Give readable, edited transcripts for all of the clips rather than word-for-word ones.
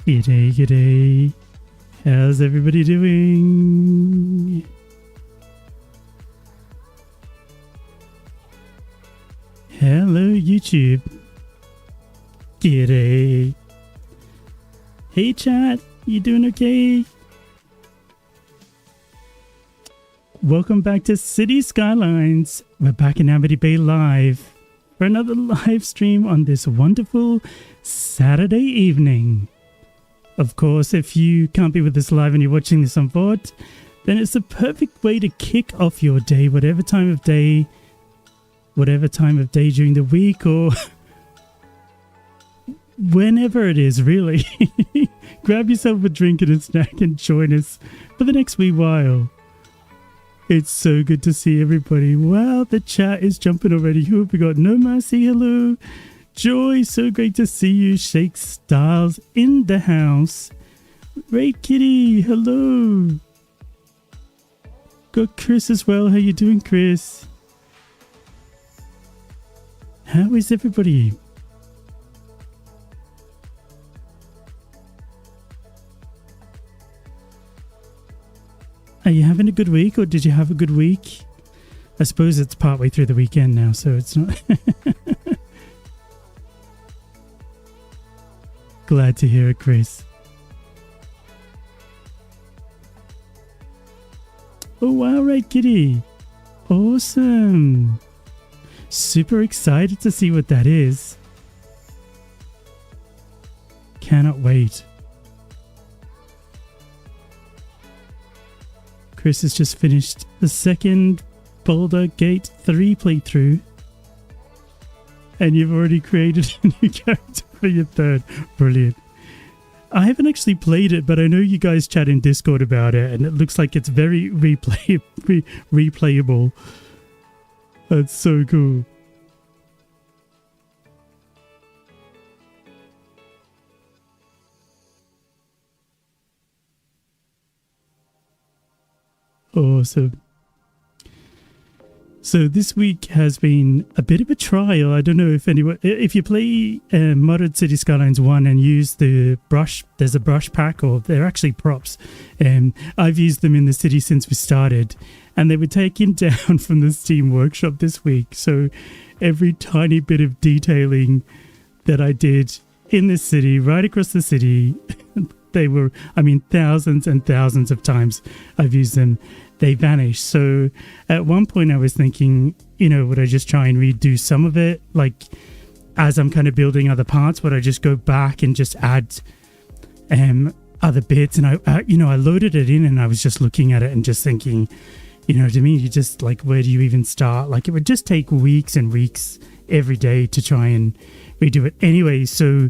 G'day, g'day. How's everybody doing? Hello, YouTube. G'day. Hey, chat. You doing okay? Welcome back to Cities Skylines. We're back in Amity Bay live for another live stream on this wonderful Saturday evening. Of course, if you can't be with us live and you're watching this on VOD, then it's the perfect way to kick off your day, whatever time of day during the week or whenever it is, really. Grab yourself a drink and a snack and join us for the next wee while. It's so good to see everybody. Wow, the chat is jumping already. Who have we got? No Mercy, hello. Joy, so great to see you. Shake Styles in the house. Great Kitty, hello. Got Chris as well. How you doing, Chris? How is everybody? Are you having a good week, or did you have a good week? I suppose it's partway through the weekend now, so it's not... Glad to hear it, Chris. Oh, wow, right, Kitty. Awesome. Super excited to see what that is. Cannot wait. Chris has just finished the second Boulder Gate 3 playthrough. And you've already created a new character for your third. Brilliant. I haven't actually played it, but I know you guys chat in Discord about it, and it looks like it's very replayable. That's so cool. Awesome. So this week has been a bit of a trial. I don't know if anyone, if you play modded Cities Skylines 1 and use the brush, there's a brush pack, or they're actually props. I've used them in the city since we started, and they were taken down from the Steam Workshop this week. So every tiny bit of detailing that I did in the city, right across the city, they were, I mean, thousands and thousands of times I've used them. They vanished. So at one point I was thinking, you know, would I just try and redo some of it? Like, as I'm kind of building other parts, would I just go back and just add other bits? And I loaded it in, and I was just looking at it and just thinking, you know, to me, you just like, where do you even start? Like, it would just take weeks and weeks every day to try and redo it. Anyway, so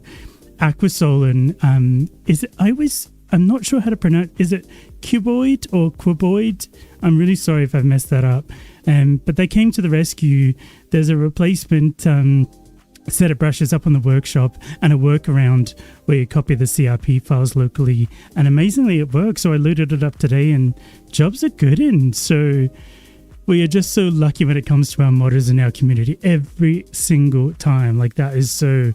Aquasolan, I'm not sure how to pronounce, is it cuboid or quaboid? I'm really sorry if I've messed that up. But they came to the rescue. There's a replacement set of brushes up on the workshop and a workaround where you copy the CRP files locally. And amazingly, it works. So I loaded it up today and jobs are good. And so we are just so lucky when it comes to our modders in our community every single time. Like, that is so...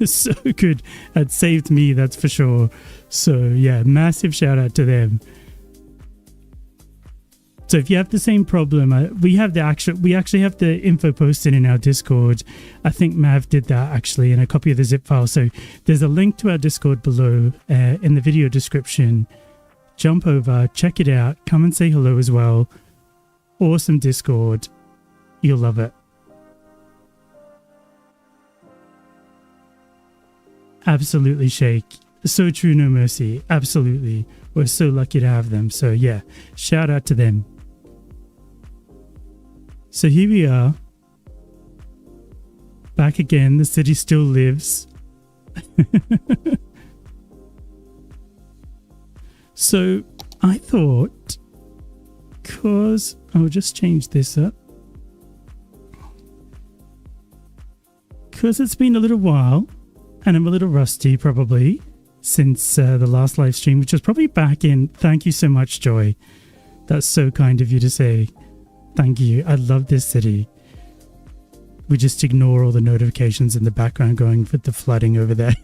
so good. That saved me, that's for sure. So yeah, massive shout out to them. So if you have the same problem, we actually have the info posted in our Discord. I think Mav did that actually, and a copy of the zip file. So there's a link to our Discord below in the video description. Jump over, check it out, come and say hello as well. Awesome Discord. You'll love it. Absolutely, Shake. So true, No Mercy. Absolutely. We're so lucky to have them. So yeah, shout out to them. So here we are. Back again. The city still lives. So I thought, because I'll just change this up. Because it's been a little while. And I'm a little rusty, probably, since the last live stream, which was probably back in... Thank you so much, Joy. That's so kind of you to say. Thank you. I love this city. We just ignore all the notifications in the background going with the flooding over there.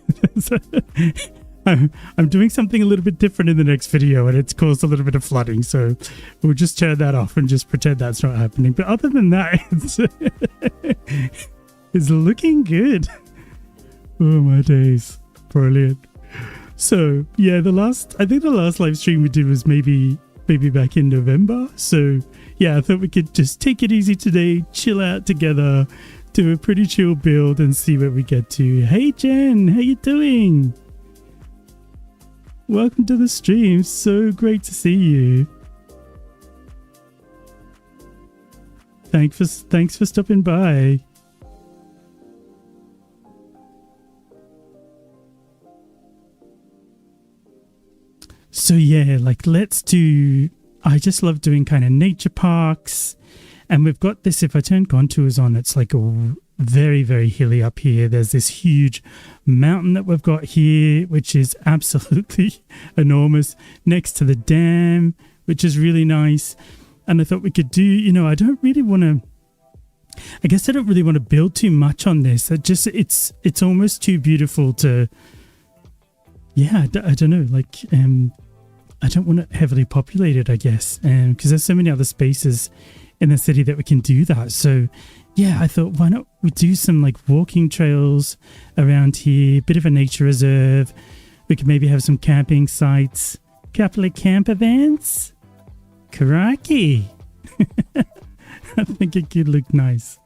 I'm doing something a little bit different in the next video, and it's caused a little bit of flooding, so we'll just turn that off and just pretend that's not happening. But other than that, it's looking good. Oh my days, brilliant. So yeah, I think the last live stream we did was maybe back in November. So yeah, I thought we could just take it easy today, chill out together, do a pretty chill build, and see where we get to. Hey Jen, how you doing? Welcome to the stream. So great to see you. Thanks for stopping by. So yeah, like I just love doing kind of nature parks. And we've got this, if I turn contours on, it's like a very, very hilly up here. There's this huge mountain that we've got here, which is absolutely enormous, next to the dam, which is really nice. And I thought we could do, I don't really want to build too much on this. It's almost too beautiful to, I don't know, like, I don't want it heavily populated, I guess, because there's so many other spaces in the city that we can do that. So yeah, I thought, why not we do some like walking trails around here, bit of a nature reserve. We could maybe have some camping sites, couple of camper vans. Crikey. I think it could look nice.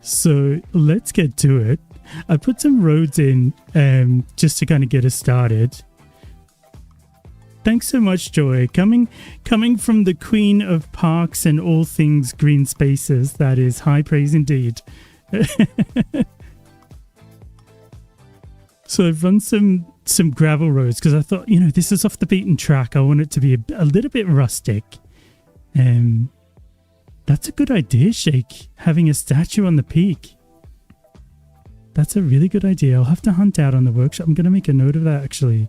So let's get to it. I put some roads in just to kind of get us started. Thanks so much, Joy. Coming from the queen of parks and all things green spaces, that is high praise indeed. So I've run some gravel roads because I thought, this is off the beaten track. I want it to be a little bit rustic. That's a good idea, Shake. Having a statue on the peak. That's a really good idea. I'll have to hunt out on the workshop. I'm going to make a note of that, actually.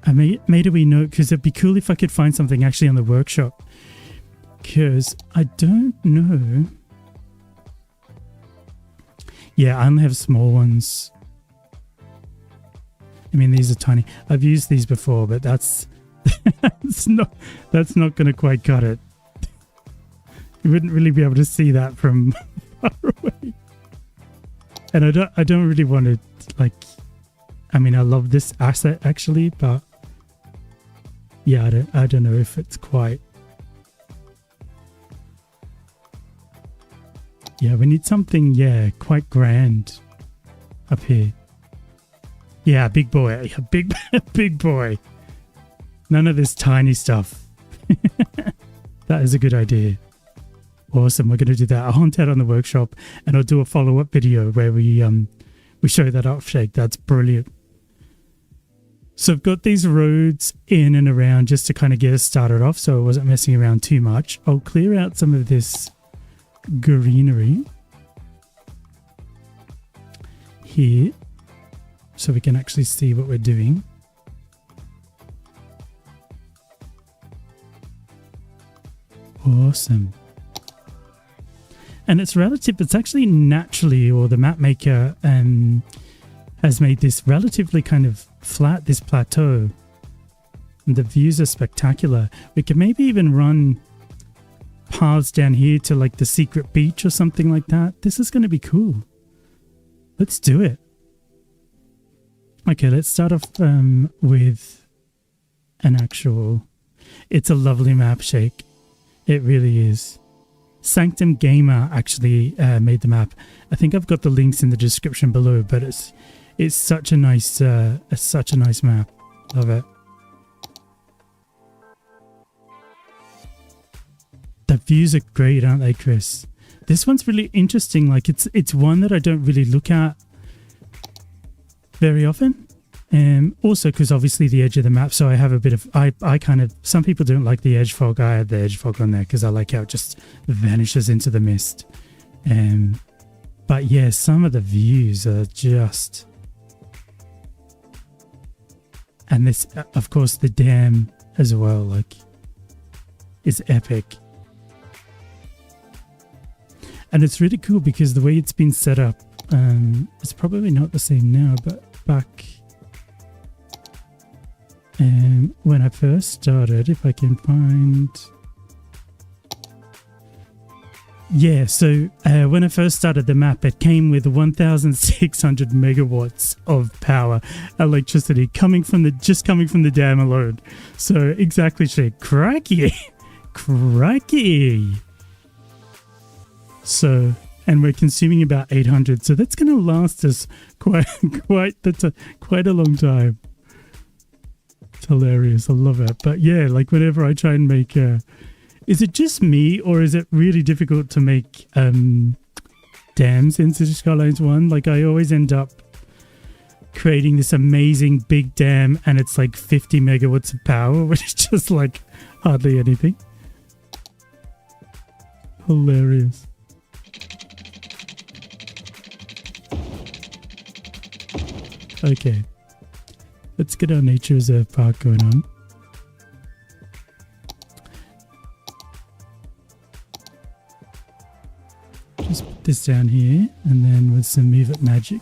I made a wee note because it'd be cool if I could find something actually on the workshop. Because I don't know. Yeah, I only have small ones. I mean, these are tiny. I've used these before, but that's not going to quite cut it. You wouldn't really be able to see that from far away. And I don't really want to, like, I mean, I love this asset actually, but yeah, I don't know if it's quite. Yeah, we need something, quite grand up here. Yeah, big boy. Big boy. None of this tiny stuff. That is a good idea. Awesome, we're going to do that. I'll hunt out on the workshop and I'll do a follow-up video where we show that off, Shake. That's brilliant. So I've got these roads in and around just to kind of get us started off so I wasn't messing around too much. I'll clear out some of this greenery here so we can actually see what we're doing. Awesome. And it's relative, it's actually naturally, or the map maker has made this relatively kind of flat, this plateau. And the views are spectacular. We could maybe even run paths down here to like the secret beach or something like that. This is going to be cool. Let's do it. Okay, let's start off with an actual... It's a lovely map, Shake. It really is. Sanctum Gamer actually made the map. I think I've got the links in the description below, but it's such a nice map. Love it. The views are great, aren't they, Chris? This one's really interesting. Like it's one that I don't really look at very often. Also because obviously the edge of the map, so I have a bit of I kind of, some people don't like the edge fog. I had the edge fog on there because I like how it just vanishes into the mist. But yeah, some of the views are just, and this of course the dam as well, like, is epic. And it's really cool because the way it's been set up, it's probably not the same now, but back when I first started, if I can find... Yeah, so when I first started the map, it came with 1,600 megawatts of power, electricity coming from the dam alone. So exactly, shit, cracky, cracky. So, and we're consuming about 800, so that's going to last us quite a long time. It's hilarious, I love it. But yeah, like whenever I try and make is it just me, or is it really difficult to make dams in Cities Skylines 1? Like, I always end up creating this amazing big dam, and it's like 50 megawatts of power, which is just like hardly anything. Hilarious. Okay. Let's get our nature reserve park going on. Just put this down here, and then with some Move It magic.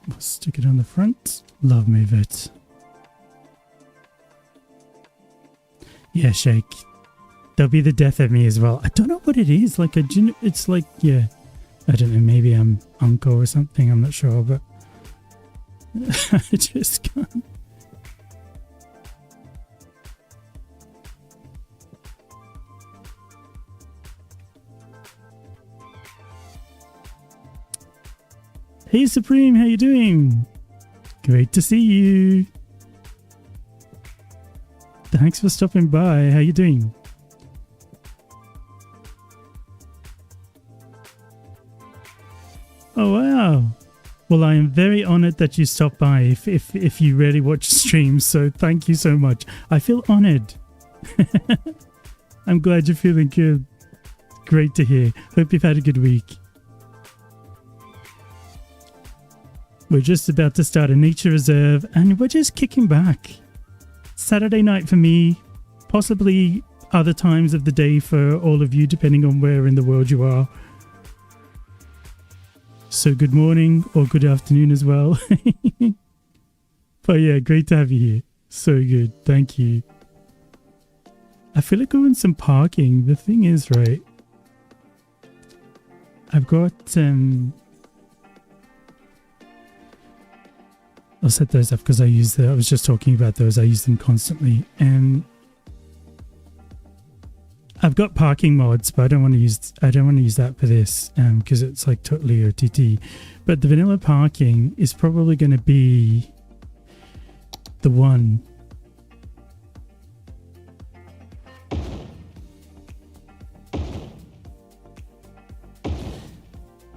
We'll stick it on the front. Love Move It. Yeah, Shake. They'll be the death of me as well. I don't know what it is. Like, it's like, yeah. I don't know, maybe I'm uncle or something. I'm not sure, but I just can't. Hey Supreme, how you doing? Great to see you. Thanks for stopping by. How you doing? Oh wow. Well, I am very honored that you stopped by if you really watch streams, so thank you so much. I feel honored. I'm glad you're feeling good. Great to hear. Hope you've had a good week. We're just about to start a nature reserve and we're just kicking back. Saturday night for me, possibly other times of the day for all of you, depending on where in the world you are. So good morning or good afternoon as well. But yeah, great to have you here. So good. Thank you. I feel like going some parking. The thing is, right, I've got I'll set those up because I was just talking about those. I use them constantly. And I've got parking mods, but I don't want to use that for this because it's like totally OTT. But the vanilla parking is probably going to be the one.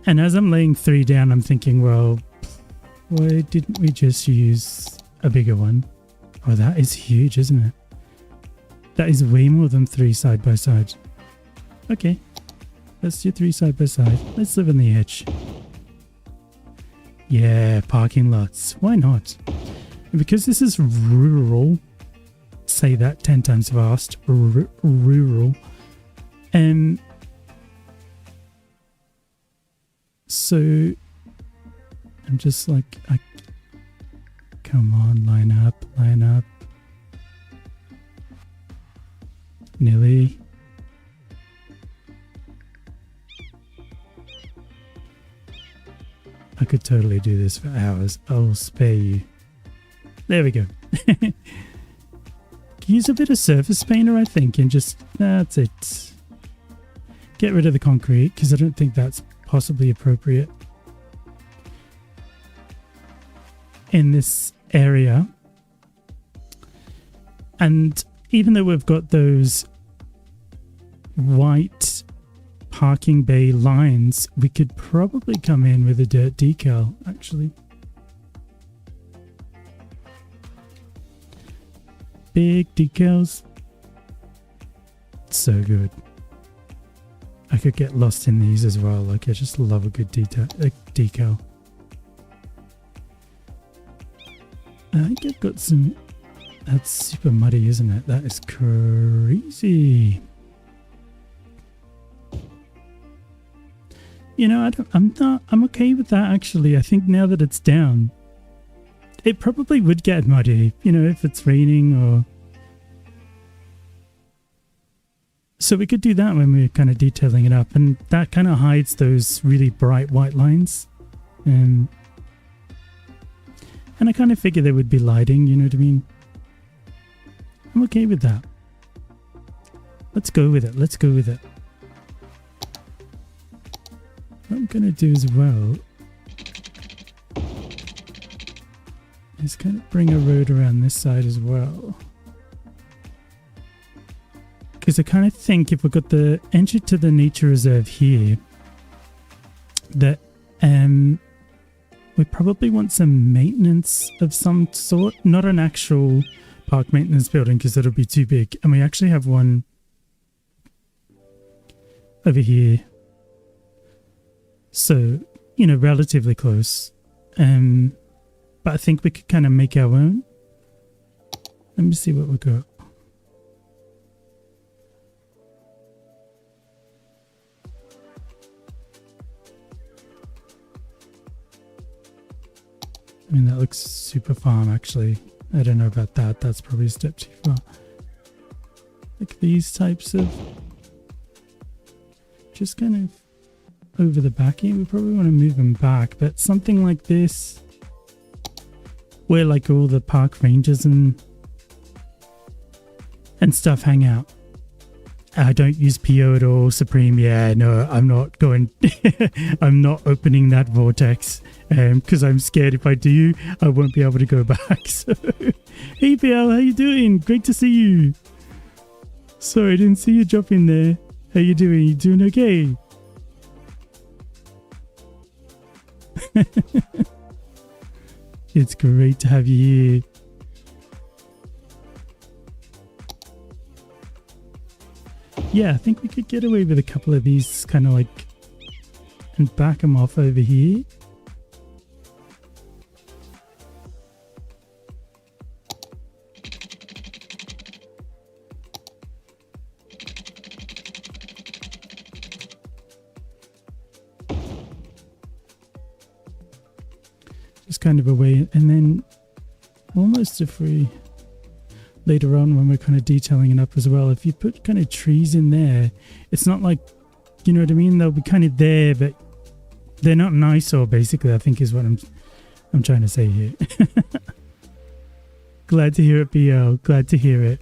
And as I'm laying 3 down, I'm thinking, well, why didn't we just use a bigger one? Oh, that is huge, isn't it? That is way more than 3 side by side. Okay, let's do 3 side by side. Let's live on the edge. Yeah, parking lots. Why not? And because this is rural, say that 10 times fast, rural. So I'm just like, come on, line up, line up. Nearly. I could totally do this for hours. I'll spare you. There we go. Use a bit of surface painter, I think, and just, that's it. Get rid of the concrete, because I don't think that's possibly appropriate in this area. And even though we've got those white parking bay lines, we could probably come in with a dirt decal, actually. Big decals. So good. I could get lost in these as well. Like, I just love a good decal. I think I've got some That's super muddy, isn't it? That is crazy. You know, I'm okay with that actually. I think now that it's down, it probably would get muddy, you know, if it's raining or... So we could do that when we're kind of detailing it up, and that kind of hides those really bright white lines. And I kind of figure there would be lighting, you know what I mean? I'm okay with that. Let's go with it. Let's go with it. What I'm going to do as well is kind of bring a road around this side as well. Because I kind of think if we've got the entry to the nature reserve here, that we probably want some maintenance of some sort. Not an actual park maintenance building because it'll be too big. And we actually have one over here. So, you know, relatively close. But I think we could kind of make our own. Let me see what we got. I mean, that looks super farm, actually. I don't know about that. That's probably a step too far. Like these types of... Just kind of over the back here. We probably want to move them back. But something like this, where like all the park rangers and stuff hang out. I don't use PO at all, Supreme. Yeah, no, I'm not going... I'm not opening that vortex. Because I'm scared if I do, I won't be able to go back. So, hey PL, how you doing? Great to see you. Sorry, I didn't see you drop in there. How you doing? You doing okay? It's great to have you here. Yeah, I think we could get away with a couple of these kind of like... And back them off over here. Kind of away, and then almost if we later on when we're kind of detailing it up as well, if you put kind of trees in there, it's not like, you know what I mean, they'll be kind of there but they're not nice, or basically I think is what I'm trying to say here. Glad to hear it, BL. Glad to hear it.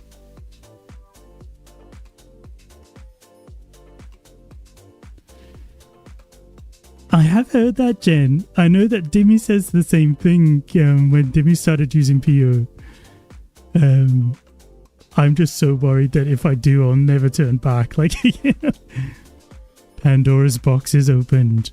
I have heard that, Jen. I know that Dimmy says the same thing when Dimmy started using PO. I'm just so worried that if I do, I'll never turn back. Like, you know, Pandora's box is opened.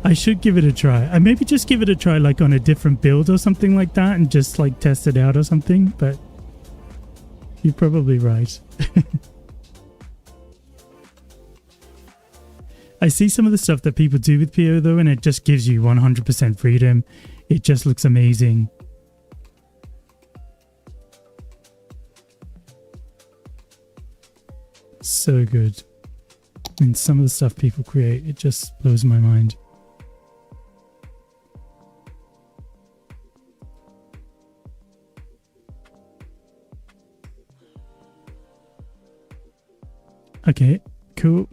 I should give it a try. I maybe just give it a try like on a different build or something like that and just like test it out or something, but you're probably right. I see some of the stuff that people do with PO though, and it just gives you 100% freedom. It just looks amazing. So good. I mean, some of the stuff people create, it just blows my mind. Okay, cool.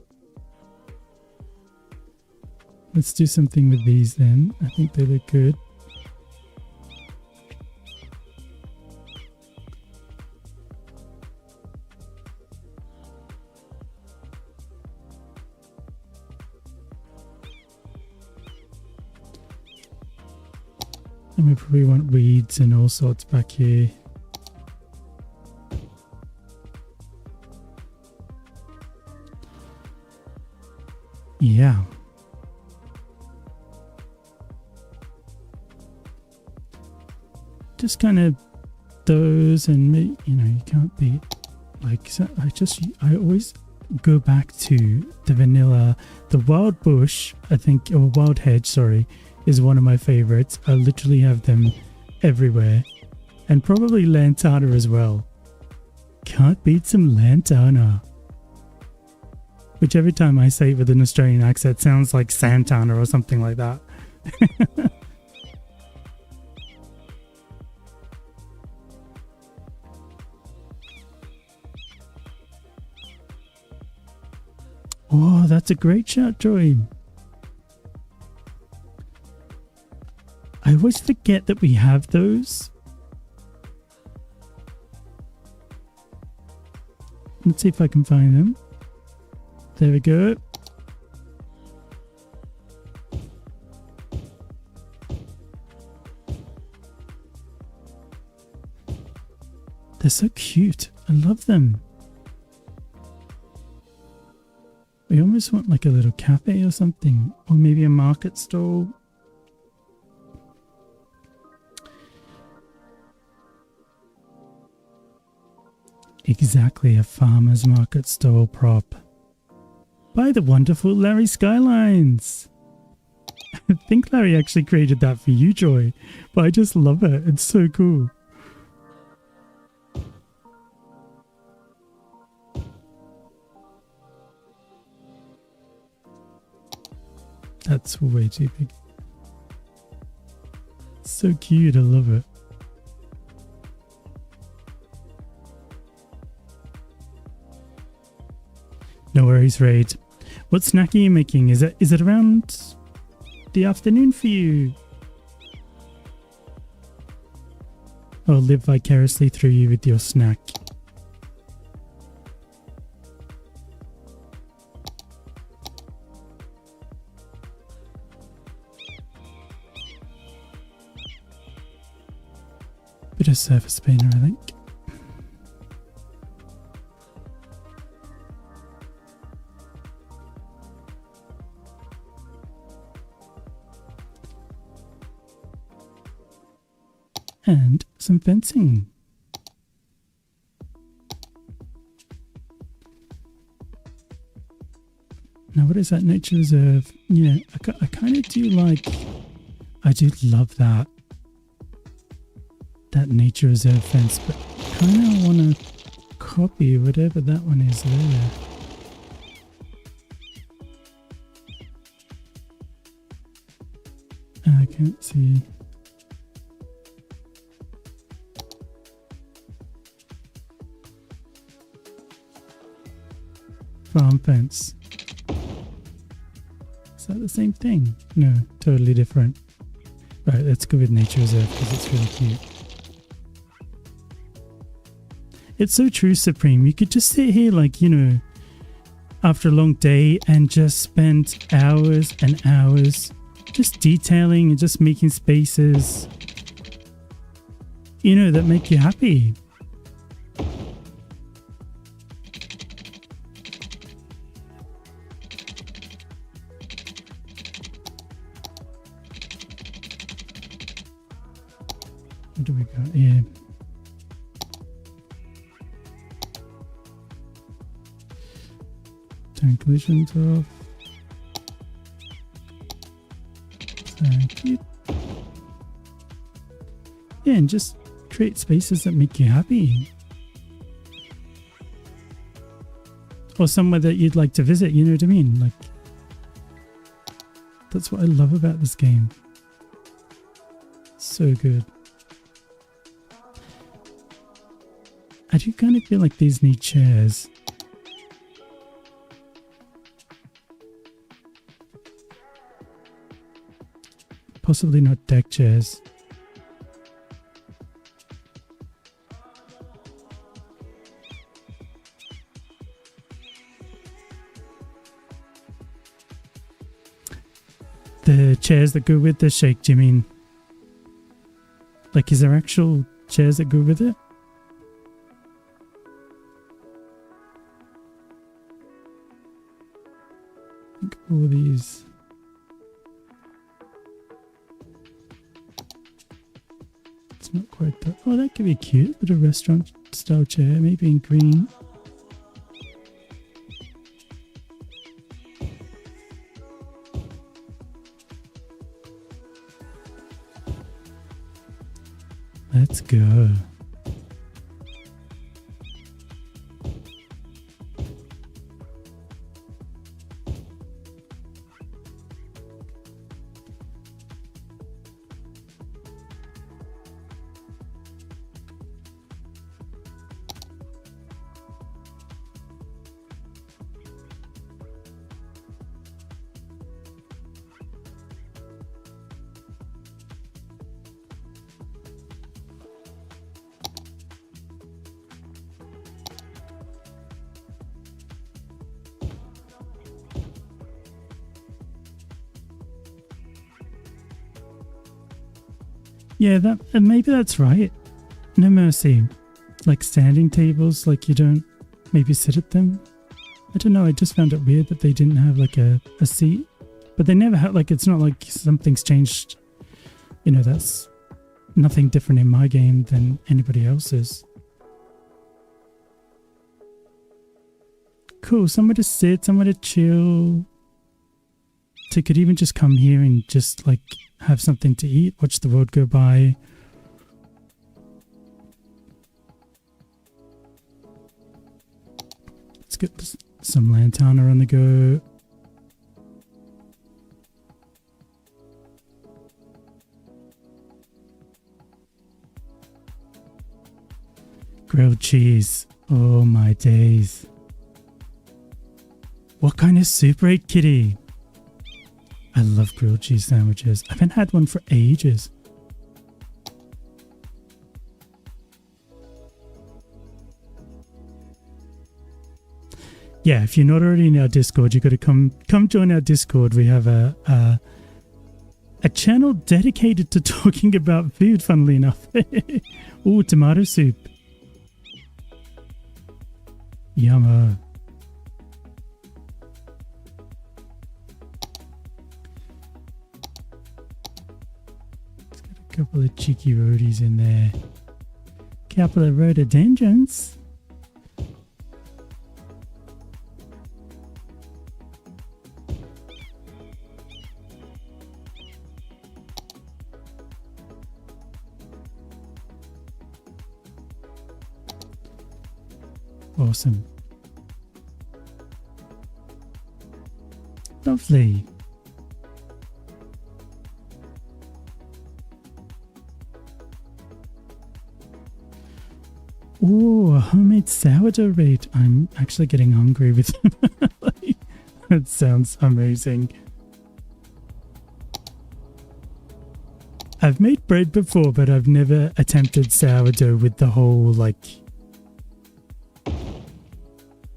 Let's do something with these then. I think they look good. And we probably want weeds and all sorts back here. Yeah. Just kind of those, and you know, you can't beat, like, so I always go back to the vanilla. The wild bush, I think, or wild hedge, sorry, is one of my favorites. I literally have them everywhere, and probably lantana as well. Can't beat some lantana, which every time I say it with an Australian accent sounds like Santana or something like that. Oh, that's a great shout, Joy. I always forget that we have those. Let's see if I can find them. There we go. They're so cute. I love them. We almost want like a little cafe or something, or maybe a market stall. Exactly, a farmer's market stall prop by the wonderful Larry Skylines. I think Larry actually created that for you, Joy, but I just love it. It's so cool. That's way too big. So cute, I love it. No worries, Raid. What snack are you making? Is it around the afternoon for you? I'll live vicariously through you with your snack. Bit of surface spinner, I think. And some fencing. Now, what is that nature reserve? Yeah, I kind of do like, I do love that nature reserve fence, but kind of want to copy whatever that one is there. I can't see. Farm fence. Is that the same thing? No, totally different. Right, let's go with nature reserve because it's really cute. It's so true, Supreme. You could just sit here, like, you know, after a long day and just spend hours and hours just detailing and just making spaces, you know, that make you happy. What do we got here? Turn collisions off. Thank you. Yeah, and just create spaces that make you happy. Or somewhere that you'd like to visit, you know what I mean? Like, that's what I love about this game. So good. I do kind of feel like these need chairs. Possibly not deck chairs. The chairs that go with the shake, do you mean? Like, is there actual chairs that go with it? Look at all these. It's not quite that. Oh, that could be cute. Little restaurant style chair, maybe in green. Let's go. Yeah, maybe that's right. No mercy. Like standing tables, like you don't maybe sit at them. I don't know, I just found it weird that they didn't have like a seat. But they never had, like, it's not like something's changed. You know, that's nothing different in my game than anybody else's. Cool, somewhere to sit, somewhere to chill. So you could even just come here and just like have something to eat, watch the world go by. Let's get some lantana on the go. Grilled cheese. Oh my days. What kind of soup ate Kitty? I love grilled cheese sandwiches. I haven't had one for ages. Yeah, if you're not already in our Discord, you got to come join our Discord. We have a channel dedicated to talking about food, funnily enough. Ooh, tomato soup. Yummer. Couple of cheeky roadies in there. Couple of rhododendrons. Awesome. Lovely. Ooh, a homemade sourdough rate. I'm actually getting hungry with that sounds amazing. I've made bread before, but I've never attempted sourdough with the whole, like...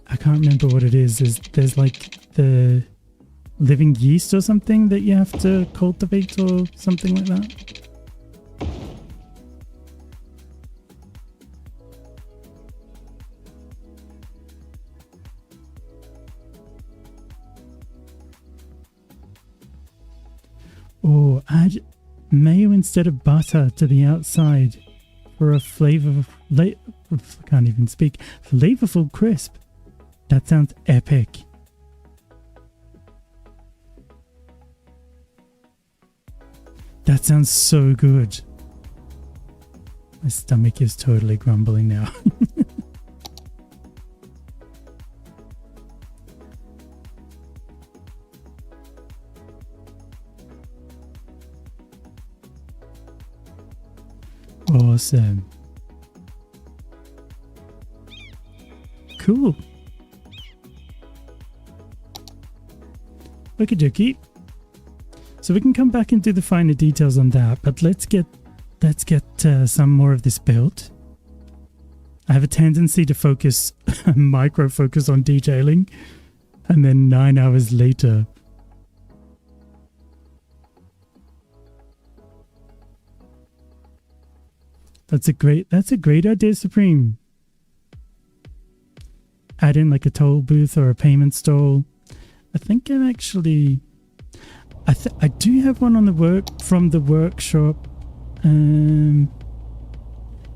I can't remember what it is. There's like the living yeast or something that you have to cultivate or something like that. Or add mayo instead of butter to the outside for a I can't even speak. Flavorful crisp. That sounds epic. That sounds so good. My stomach is totally grumbling now. Awesome. Cool. Okie dokie. So we can come back and do the finer details on that, but let's get some more of this built. I have a tendency to focus, micro focus on detailing, and then 9 hours later. That's a great idea, Supreme. Add in like a toll booth or a payment stall. I think I'm actually... I do have one on the from the workshop.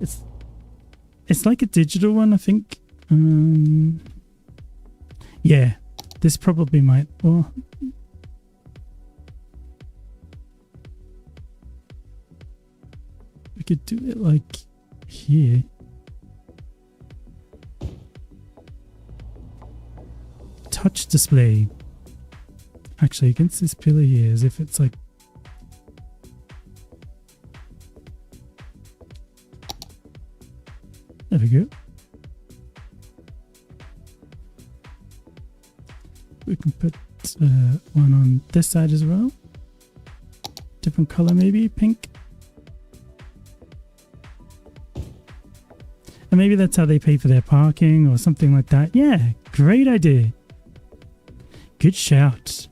It's like a digital one, I think. Yeah, this probably might. Well, we could do it like here. Touch display. Actually, against this pillar here, as if it's like. There we go. We can put one on this side as well. Different color maybe, pink. And maybe that's how they pay for their parking or something like that. Yeah, great idea. Good shout.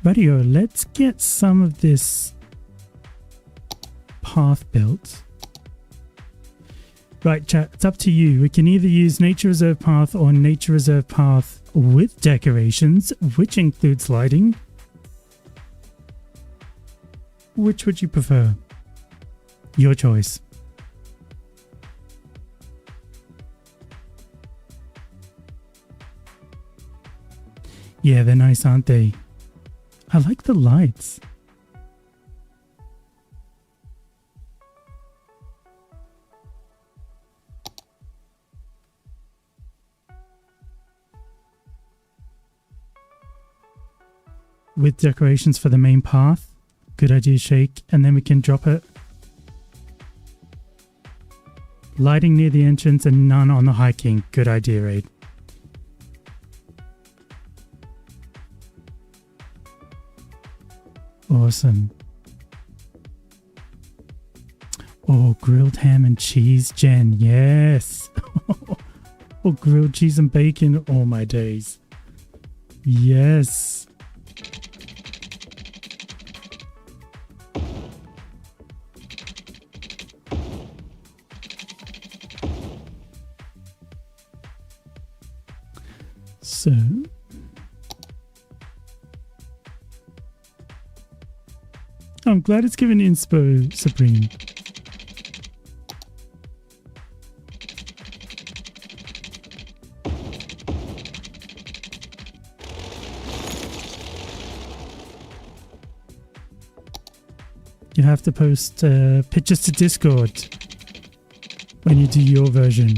Radio, let's get some of this path built. Right, chat, it's up to you. We can either use Nature Reserve Path or Nature Reserve Path with decorations, which includes lighting. Which would you prefer? Your choice. Yeah, they're nice, aren't they? I like the lights. With decorations for the main path. Good idea, Shake. And then we can drop it. Lighting near the entrance and none on the hiking. Good idea, Raid. Awesome. Oh, grilled ham and cheese, Jen. Yes. Oh, grilled cheese and bacon. Oh, my days. Yes. So, I'm glad it's given inspo, Supreme. You have to post pictures to Discord when you do your version.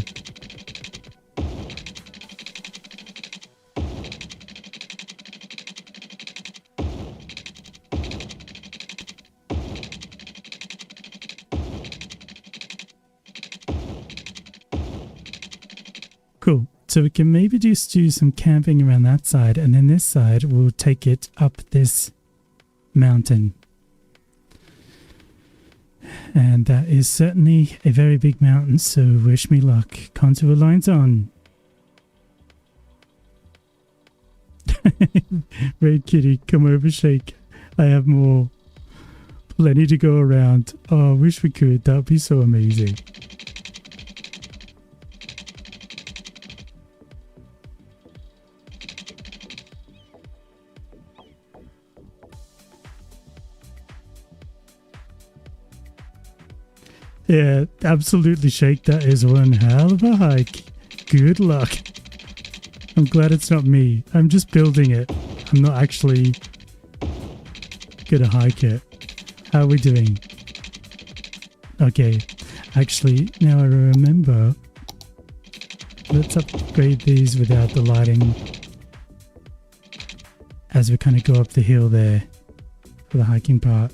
Cool. So we can maybe just do some camping around that side, and then this side we'll take it up this mountain. And that is certainly a very big mountain, so wish me luck. Contour lines on. Raid Kitty, come over, Shake. I have more. Plenty to go around. Oh, I wish we could. That would be so amazing. Yeah, absolutely, Shake. That is one hell of a hike. Good luck. I'm glad it's not me. I'm just building it. I'm not actually gonna hike it. How are we doing? Okay. Actually, now I remember. Let's upgrade these without the lighting as we kind of go up the hill there for the hiking part.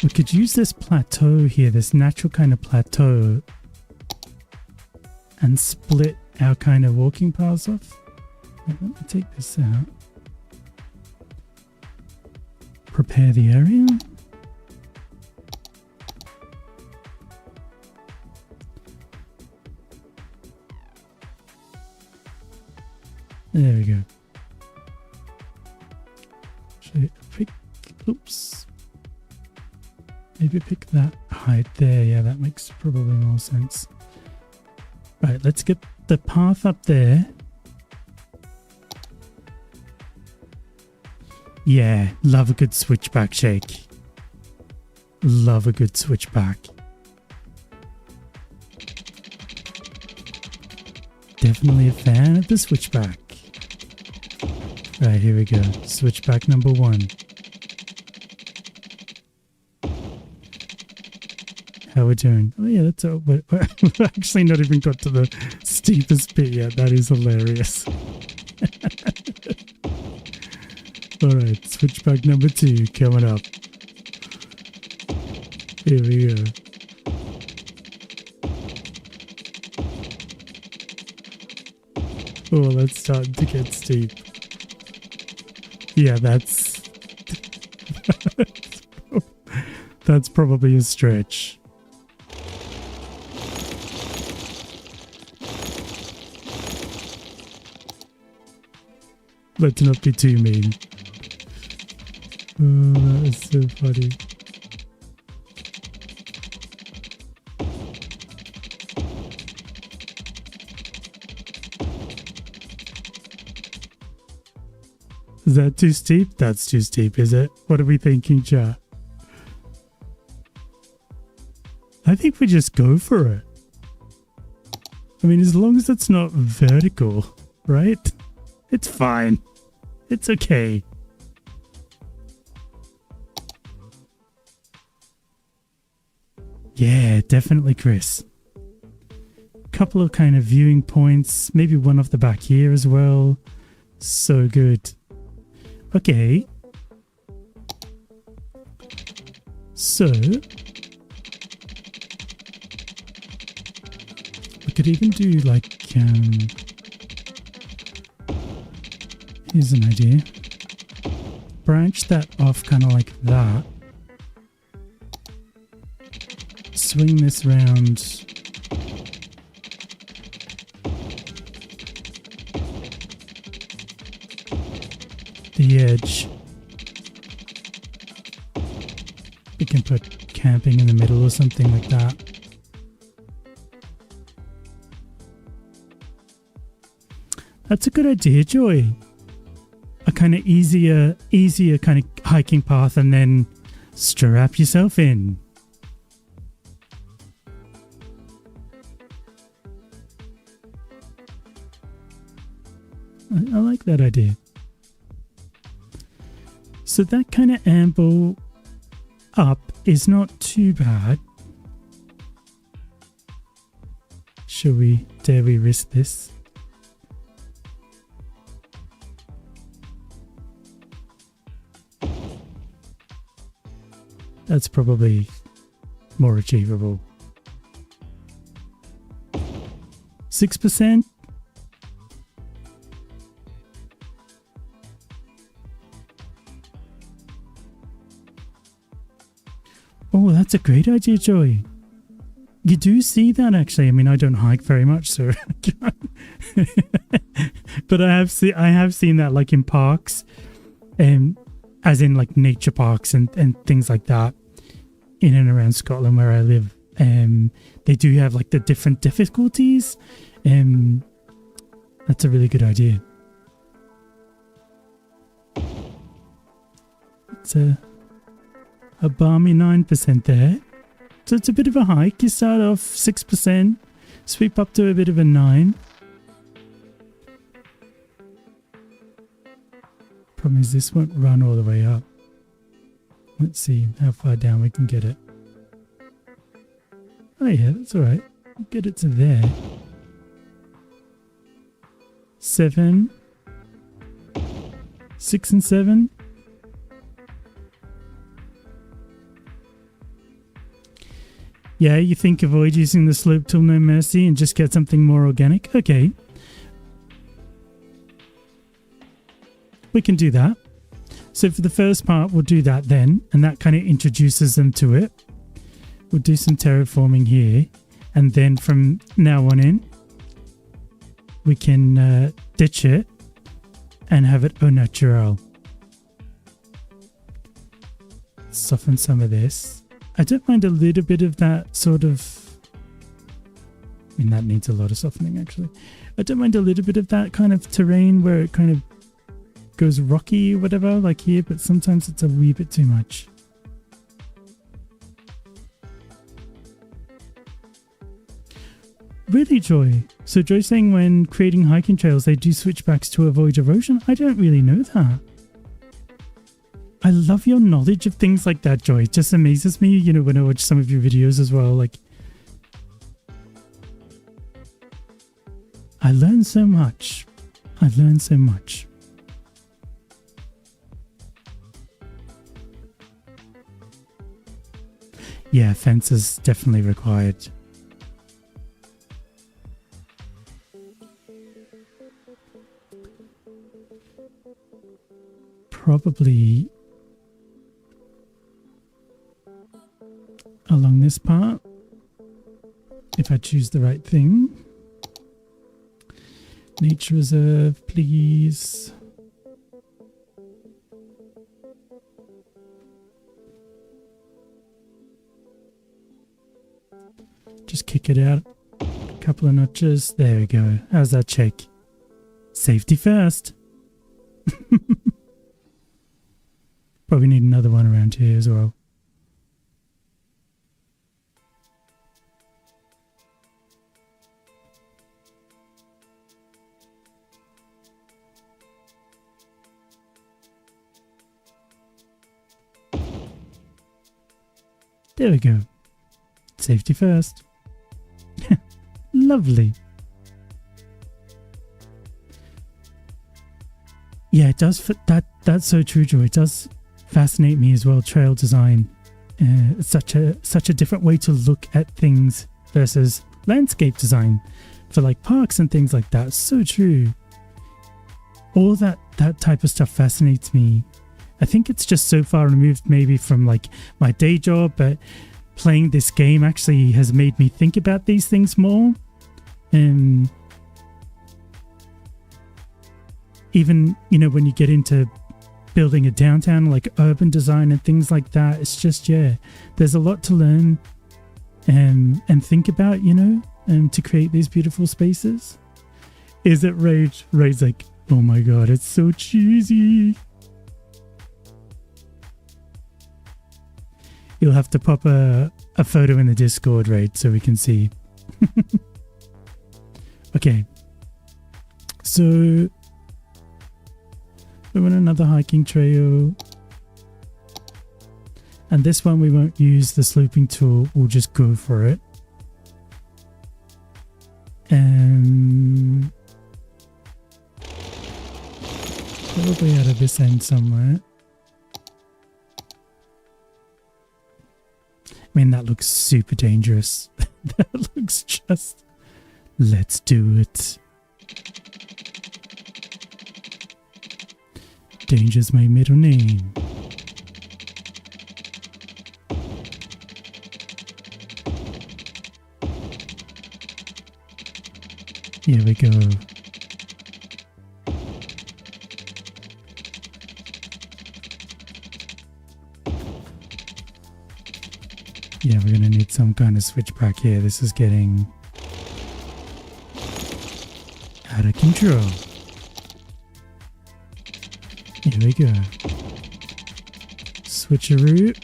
We could use this plateau here, this natural kind of plateau, and split our kind of walking paths off. Let me take this out. Prepare the area. There we go. Oops. Maybe pick that height there. Yeah, that makes probably more sense. Right, let's get the path up there. Yeah, love a good switchback shake. Love a good switchback. Definitely a fan of the switchback. Right, here we go. Switchback number 1. How we doing? Oh yeah, that's we've actually not even got to the steepest bit yet. That is hilarious. Alright, switchback number 2 coming up. Here we go. Oh, that's starting to get steep. Yeah, that's that's probably a stretch. Let's not be too mean. Oh, that is so funny. Is that too steep? That's too steep, is it? What are we thinking, chat? I think we just go for it. I mean, as long as it's not vertical, right? It's fine. It's okay. Yeah, definitely, Chris. Couple of kind of viewing points. Maybe one off the back here as well. So good. Okay. So we could even do like here's an idea. Branch that off kind of like that. Swing this round. The edge. We can put camping in the middle or something like that. That's a good idea, Joy. A kind of easier kind of hiking path and then strap yourself in. I like that idea. So that kind of amble up is not too bad. Dare we risk this? That's probably more achievable. 6%? Oh, that's a great idea, Joy. You do see that, actually. I mean, I don't hike very much, so but I have seen that, like in parks, as in like nature parks and things like that, in and around Scotland where I live. They do have like the different difficulties. That's a really good idea. It's a balmy 9% there. So it's a bit of a hike. You start off 6%, sweep up to a bit of a 9. Problem is this won't run all the way up. Let's see how far down we can get it. Oh yeah, that's alright. Get it to there. 7. 6 and 7. Yeah, you think avoid using the slope tool, no mercy, and just get something more organic? Okay. We can do that. So for the first part, we'll do that then, and that kind of introduces them to it. We'll do some terraforming here, and then from now on in, we can ditch it and have it au naturel. Soften some of this. I don't mind a little bit of that sort of... I mean, that needs a lot of softening, actually. I don't mind a little bit of that kind of terrain where it kind of goes rocky or whatever, like here, but sometimes it's a wee bit too much. Really, Joy? So Joy's saying when creating hiking trails, they do switchbacks to avoid erosion? I don't really know that. I love your knowledge of things like that, Joy. It just amazes me, you know, when I watch some of your videos as well. Like, I learn so much. I learn so much. Yeah, fences definitely required. Probably along this part, if I choose the right thing. Nature reserve, please. Just kick it out a couple of notches. There we go. How's that check? Safety first. Probably need another one around here as well. There we go. Safety first. Lovely. Yeah, it does. That's so true, Joy. It does fascinate me as well. Trail design. It's such a different way to look at things versus landscape design for like parks and things like that. So true. All that type of stuff fascinates me. I think it's just so far removed maybe from like my day job, but playing this game actually has made me think about these things more. Even, you know, when you get into building a downtown, like urban design and things like that, it's just, yeah, there's a lot to learn and think about, you know, to create these beautiful spaces. Is it Rage? Rage like, oh my god, it's so cheesy. You'll have to pop a photo in the Discord, right, so we can see. Okay. So we want another hiking trail. And this one we won't use the sloping tool, we'll just go for it. Probably out of this end somewhere. I mean, that looks super dangerous. That looks just... Let's do it. Danger's my middle name. Here we go. Yeah, we're going to need some kind of switchback here. This is getting out of control. Here we go. Switcheroo.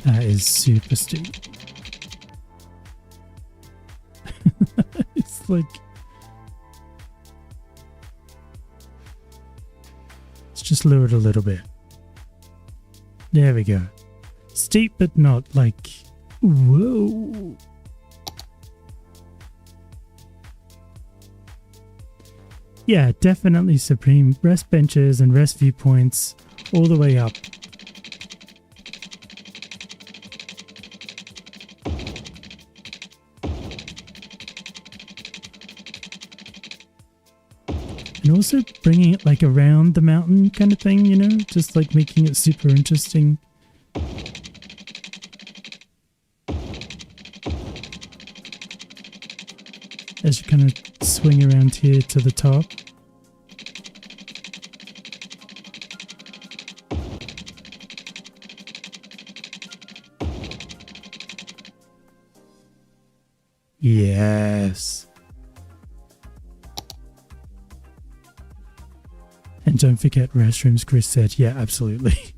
That is super steep. It's like... Let's just lower it a little bit. There we go. Steep, but not like... Whoa. Yeah, definitely supreme. Rest benches and rest viewpoints all the way up. And also bringing it like around the mountain kind of thing, you know, just like making it super interesting. As you kind of swing around here to the top. Yes. And don't forget restrooms, Chris said. Yeah, absolutely.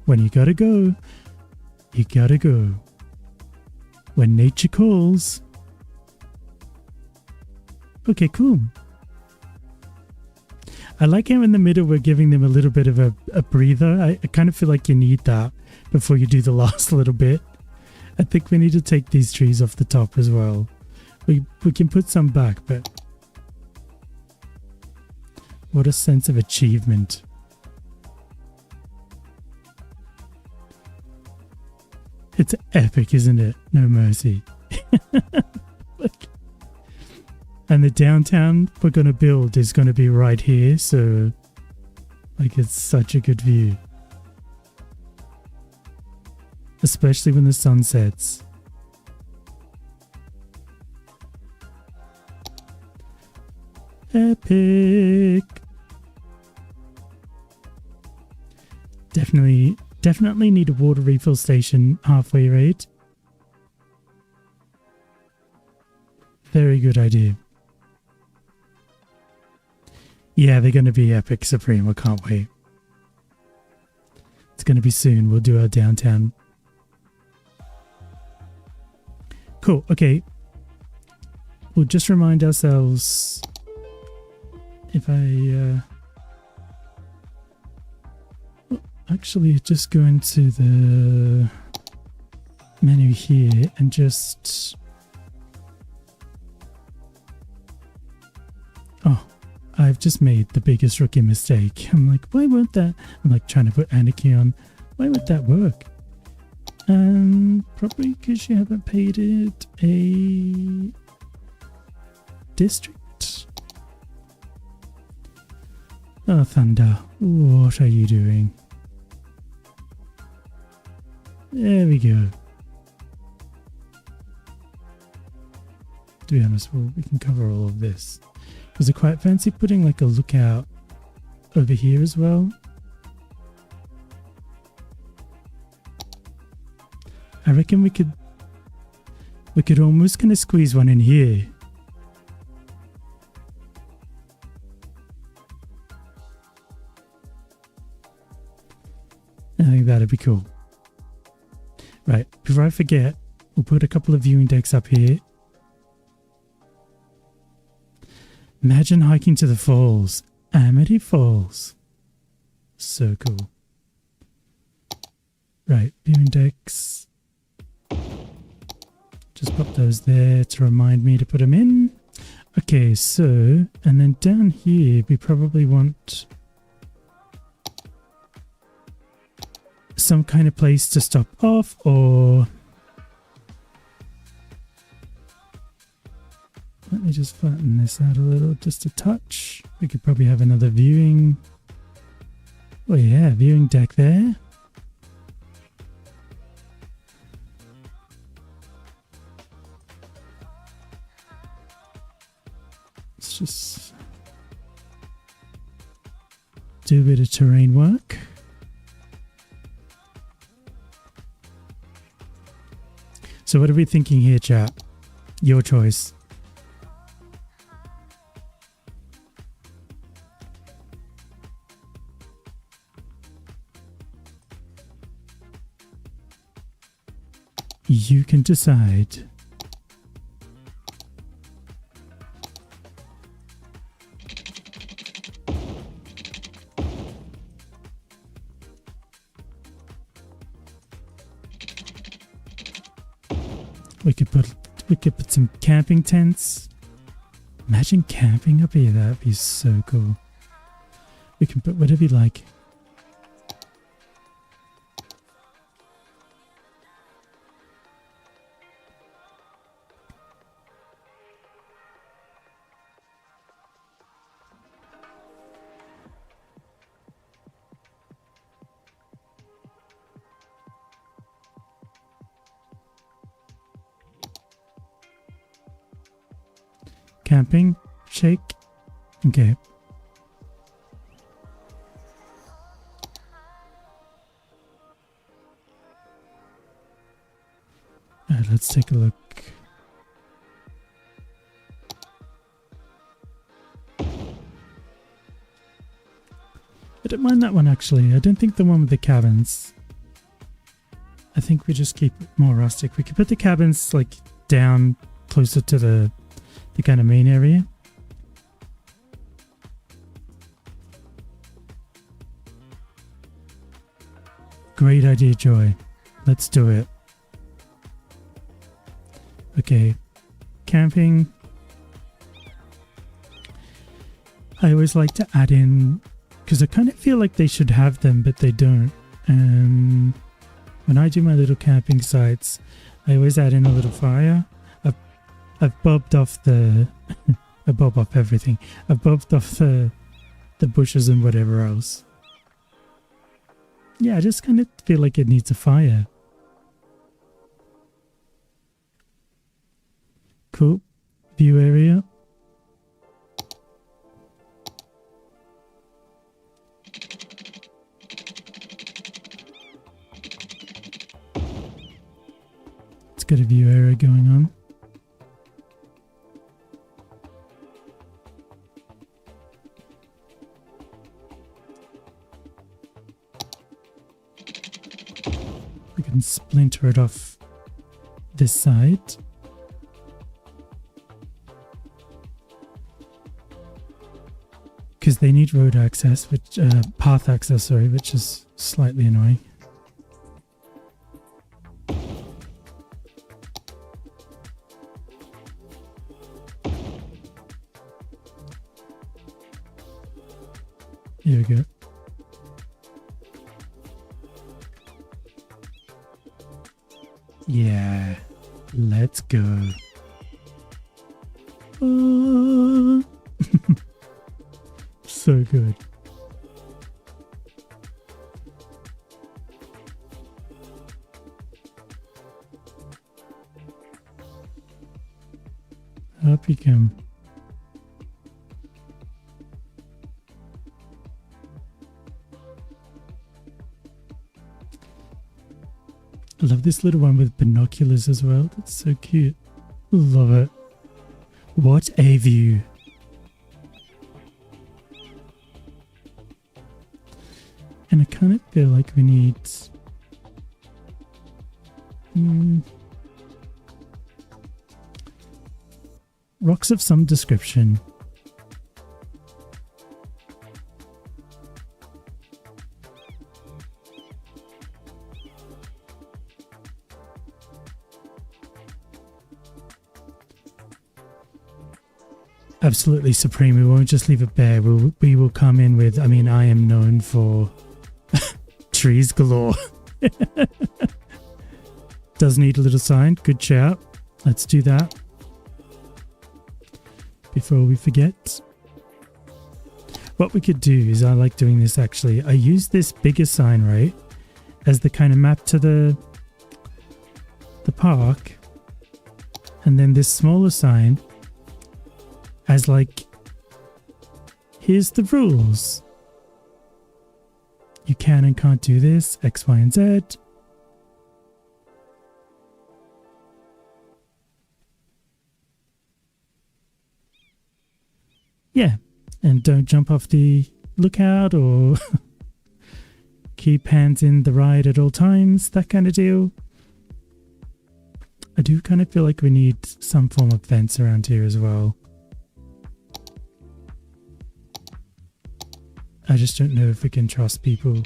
When you gotta go, you gotta go. When nature calls. Okay, cool. I like how in the middle we're giving them a little bit of a breather. I kind of feel like you need that before you do the last little bit. I think we need to take these trees off the top as well. We can put some back, but what a sense of achievement. It's epic, isn't it? No mercy. Look. And the downtown we're going to build is going to be right here, so like it's such a good view. Especially when the sun sets. Epic. Definitely need a water refill station halfway, right? Very good idea. Yeah, they're going to be epic, Supreme. I can't wait. It's going to be soon. We'll do our downtown. Cool. Okay. We'll just remind ourselves if I actually just go into the menu here and just I've just made the biggest rookie mistake. I'm like, why won't that? I'm like trying to put Anarchy on. Why would that work? Probably because you haven't paid it a district. Oh, Thunda, what are you doing? There we go. To be honest, we can cover all of this. Because I quite fancy putting like a lookout over here as well. I reckon we could almost kind of squeeze one in here. I think that'd be cool. Right, before I forget, we'll put a couple of viewing decks up here. Imagine hiking to the falls. Amity Falls. So cool. Right, viewing decks. Just pop those there to remind me to put them in. Okay, so, and then down here we probably want some kind of place to stop off, or let me just flatten this out a little, just a touch. We could probably have another viewing. Oh yeah, viewing deck there. Let's just do a bit of terrain work. So what are we thinking here, chat? Your choice. You can decide. We could put some camping tents. Imagine camping up here, that'd be so cool. We can put whatever you like. Camping, shake, okay. Alright, let's take a look. I don't mind that one actually. I don't think the one with the cabins. I think we just keep it more rustic. We could put the cabins like down closer to the kind of main area. Great idea, Joy. Let's do it. Okay. Camping. I always like to add in, because I kind of feel like they should have them, but they don't. When I do my little camping sites, I always add in a little fire. I've bobbed off the... I bob off everything. I've bobbed off the bushes and whatever else. Yeah, I just kind of feel like it needs a fire. Cool. View area. It's got a view area going on. We can splinter it off this side. Because they need road access, which path access, sorry, which is slightly annoying. Here we go. Yeah, let's go. So good. Up you come. I love this little one with binoculars as well. That's so cute. Love it. What a view. And I kind of feel like we need rocks of some description. Absolutely supreme. We won't just leave it bare. We will come in with, I mean, I am known for trees galore. Does need a little sign. Good shout. Let's do that before we forget. What we could do is, I like doing this actually. I use this bigger sign, right, as the kind of map to the park, and then this smaller sign as like, here's the rules. You can and can't do this, X, Y, and Z. Yeah, and don't jump off the lookout or keep hands in the ride at all times, that kind of deal. I do kind of feel like we need some form of fence around here as well. I just don't know if we can trust people.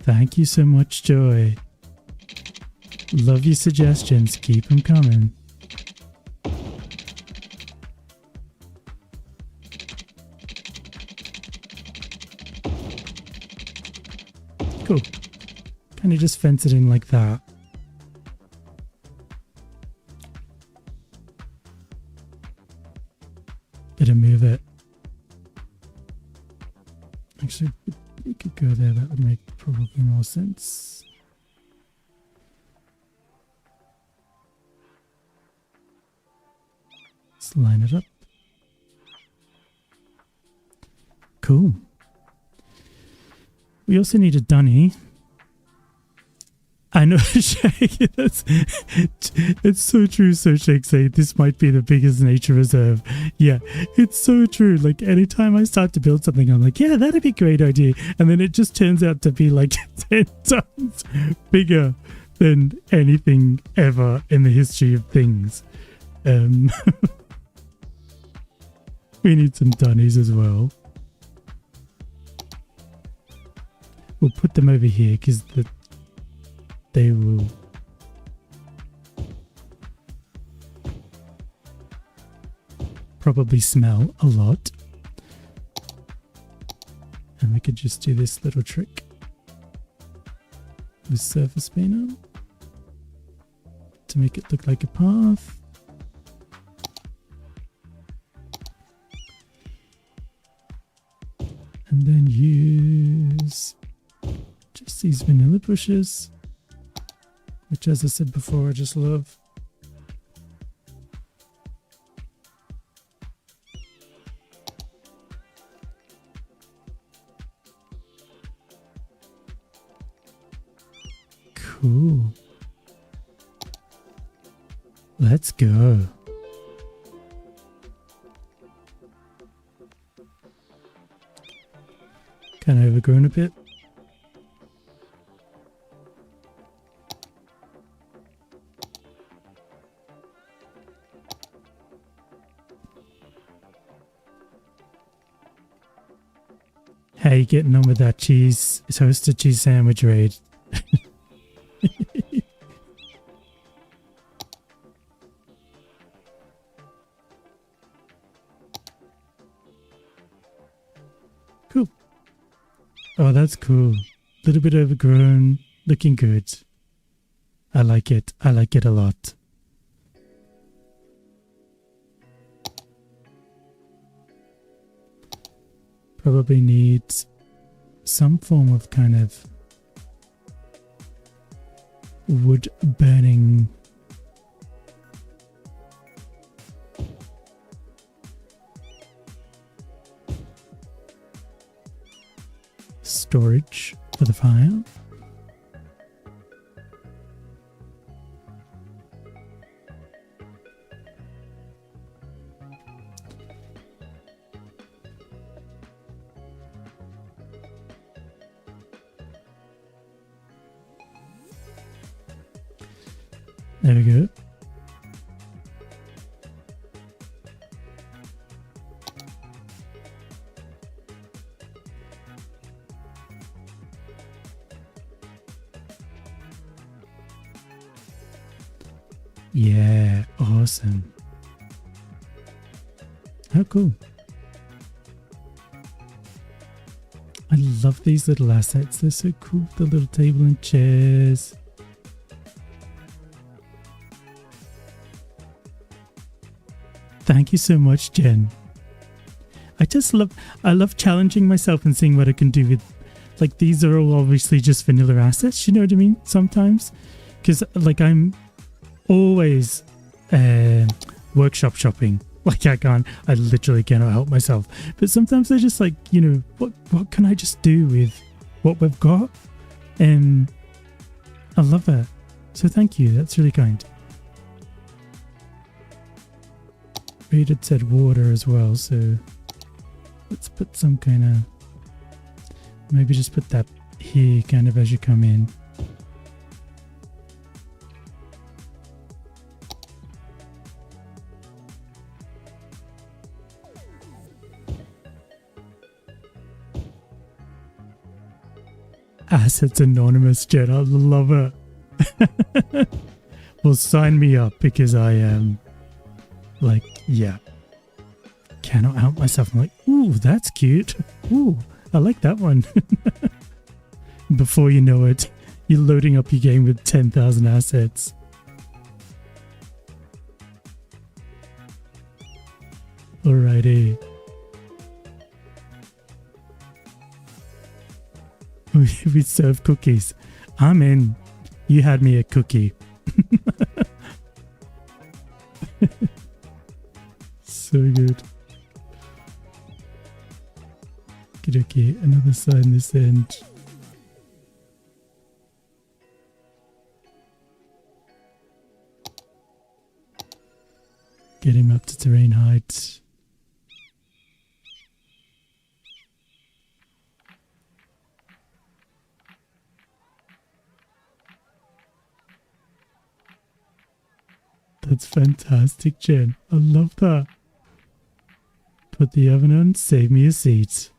Thank you so much, Joy. Love your suggestions. Keep them coming. Cool. Kind of just fence it in like that. Better move it. Actually, we could go there. That would make probably more sense. Just line it up. Cool. We also need a dunny. I know, Shake. It's so true. So Shake say this might be the biggest nature reserve. Yeah, it's so true. Like anytime I start to build something, I'm like, yeah, that'd be a great idea. And then it just turns out to be like 10 times bigger than anything ever in the history of things. We need some dunnies as well. We'll put them over here because they will probably smell a lot. And we could just do this little trick with surface spinner to make it look like a path. And then use just these vanilla bushes, which, as I said before, I just love. Cool. Let's go. Kind of overgrown a bit. How you getting on with that cheese? Toasted cheese sandwich raid. Cool. Oh, that's cool. Little bit overgrown, looking good. I like it. I like it a lot. Probably needs some form of kind of wood burning storage for the fire. There we go. Yeah, awesome. How cool. I love these little assets. They're so cool. The little table and chairs. Thank you so much, Jen. I love challenging myself and seeing what I can do with, like, these are all obviously just vanilla assets, you know what I mean? Sometimes, because like I'm always workshop shopping. Like I literally cannot help myself. But sometimes I just like, you know, what can I just do with what we've got? And I love it. So thank you. That's really kind. Rated said water as well, so let's put some kind of, maybe just put that here kind of as you come in. Assets Anonymous, Jen, I love it. Well, sign me up because I am like, yeah, cannot help myself. I'm like, ooh, that's cute. Ooh, I like that one. Before you know it, you're loading up your game with 10,000 assets. Alrighty. We serve cookies. I'm in. You had me a cookie. So good. Okay, another sign this end. Get him up to terrain height. That's fantastic, Jen. I love that. Put the oven on, save me a seat.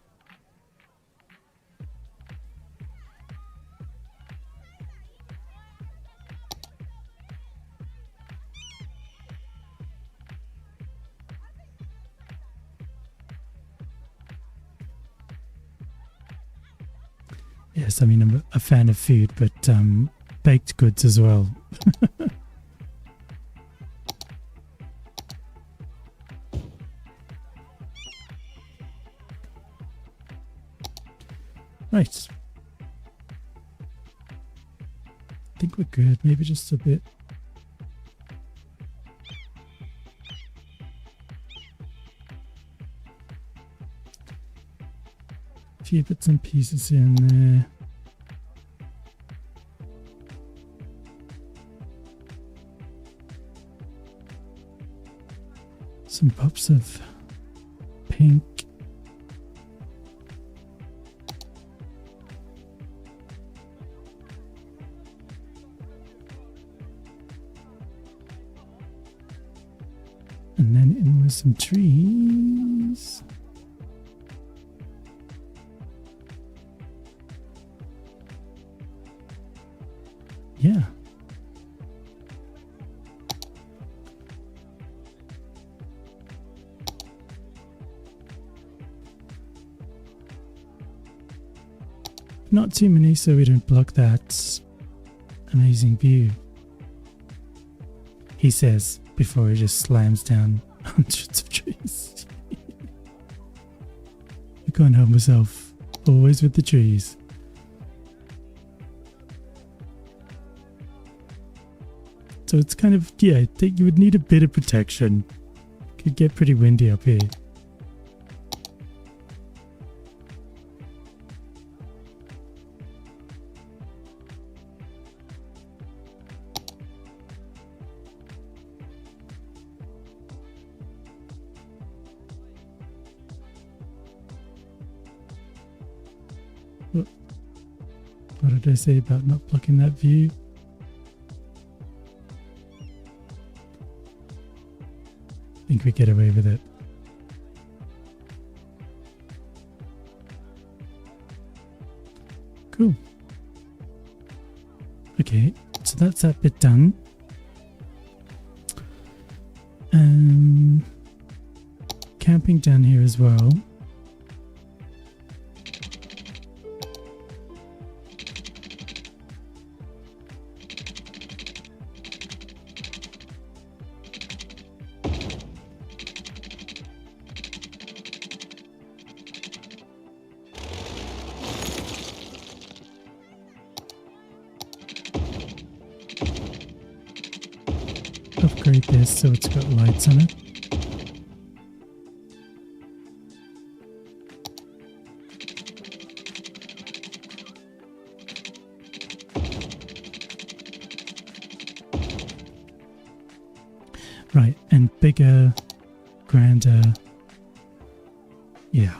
Yes, I mean, I'm a fan of food, but baked goods as well. Right. I think we're good. Maybe just a bit. A few bits and pieces here and there. Some pops of pink. And then in with some trees. Yeah. Not too many so we don't block that amazing view, he says before he just slams down hundreds of trees. I can't help myself, always with the trees. So it's kind of, yeah, I think you would need a bit of protection. Could get pretty windy up here. What did I say about not blocking that view? I think we get away with it. Cool. Okay, so that's that bit done. Camping down here as well. Upgrade this so it's got lights on it. Right, and bigger, grander, yeah.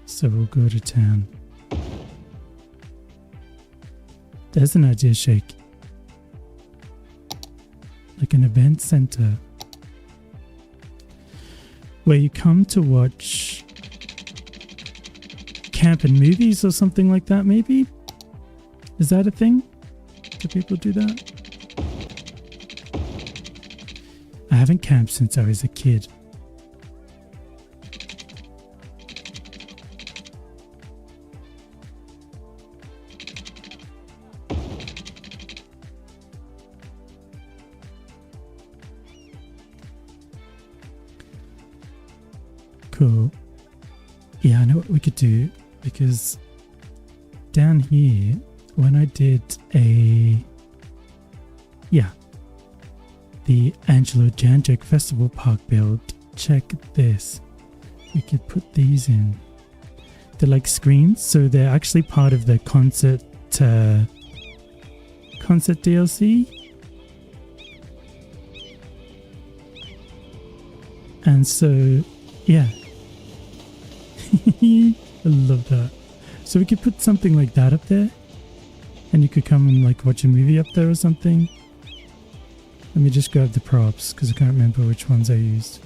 So we'll go to town. There's an idea, Shake. Like an event center where you come to watch camp and movies or something like that, maybe? Is that a thing? Do people do that? I haven't camped since I was a kid. Cool. Yeah, I know what we could do, because down here when I did the Angelo Jandrick Festival Park build, check this. We could put these in. They're like screens, so they're actually part of the concert DLC. And so, yeah. I love that. So we could put something like that up there. And you could come and like watch a movie up there or something. Let me just grab the props because I can't remember which ones I used.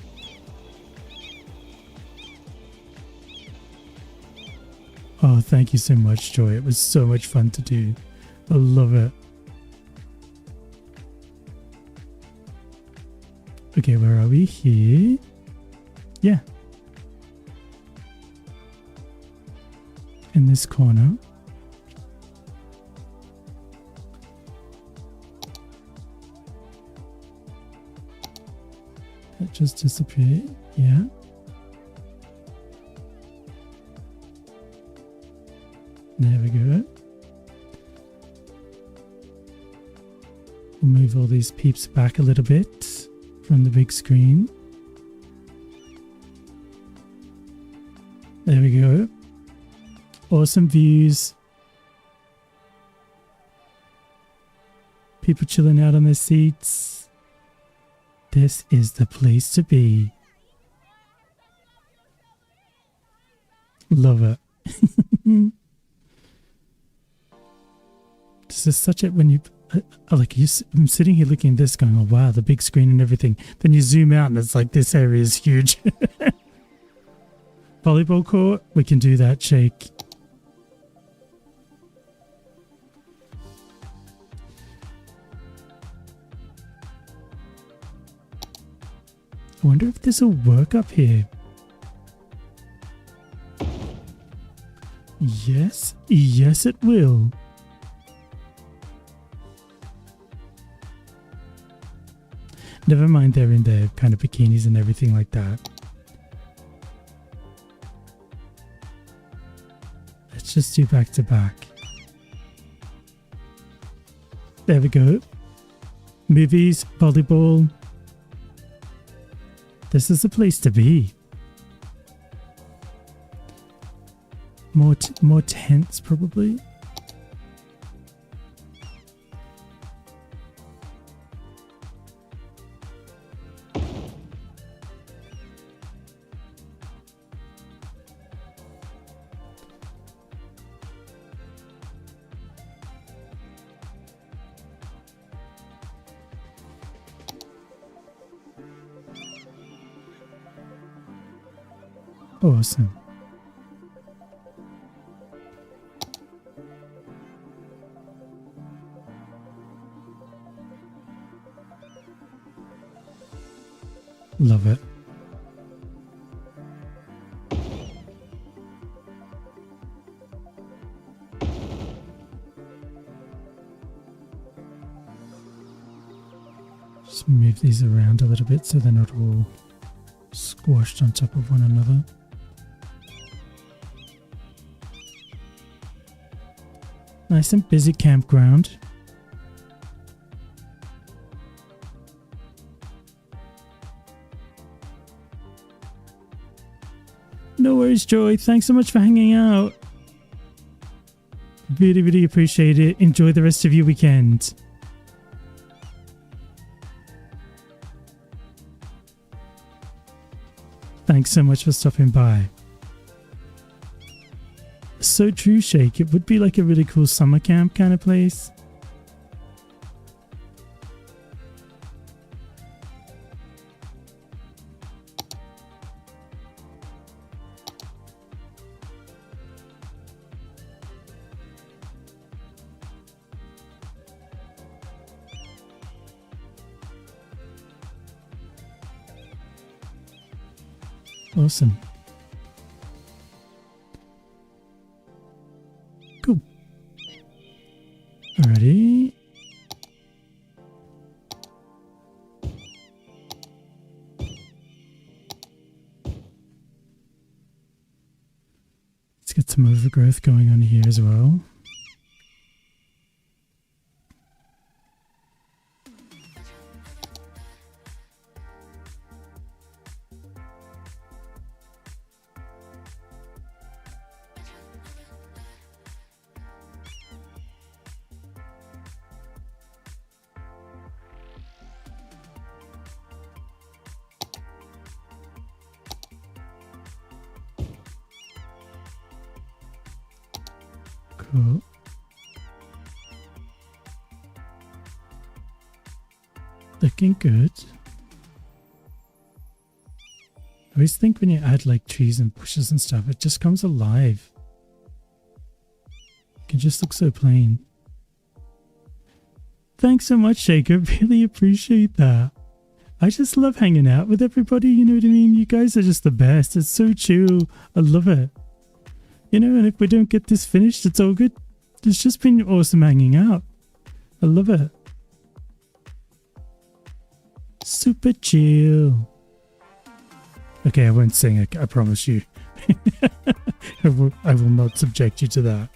Oh, thank you so much, Joy. It was so much fun to do. I love it. Okay, where are we? Here. Yeah. In this corner. That just disappeared. Yeah. There we go. We'll move all these peeps back a little bit from the big screen. There we go. Awesome views. People chilling out on their seats. This is the place to be. Love it. This is such a, when you, like I'm sitting here looking at this going, oh wow, the big screen and everything. Then you zoom out and it's like, this area is huge. Volleyball court, we can do that, Shake. I wonder if this will work up here. Yes, yes it will. Never mind they're in their kind of bikinis and everything like that. Let's just do back to back. There we go. Movies, volleyball. This is the place to be. More tents probably. Awesome. Love it. Just move these around a little bit so they're not all squashed on top of one another. Nice and busy campground. No worries, Joy. Thanks so much for hanging out. Really, really appreciate it. Enjoy the rest of your weekend. Thanks so much for stopping by. So true, Shake. It would be like a really cool summer camp kind of place. Awesome. Cool. Alrighty. Let's get some overgrowth going on here as well. Cool. Looking good. I always think when you add like trees and bushes and stuff, it just comes alive. It can just look so plain. Thanks so much, Jacob. Really appreciate that. I just love hanging out with everybody, you know what I mean? You guys are just the best. It's so chill. I love it. You know, and if we don't get this finished, it's all good. It's just been awesome hanging out. I love it. Super chill. Okay, I won't sing it, I promise you. I will not subject you to that.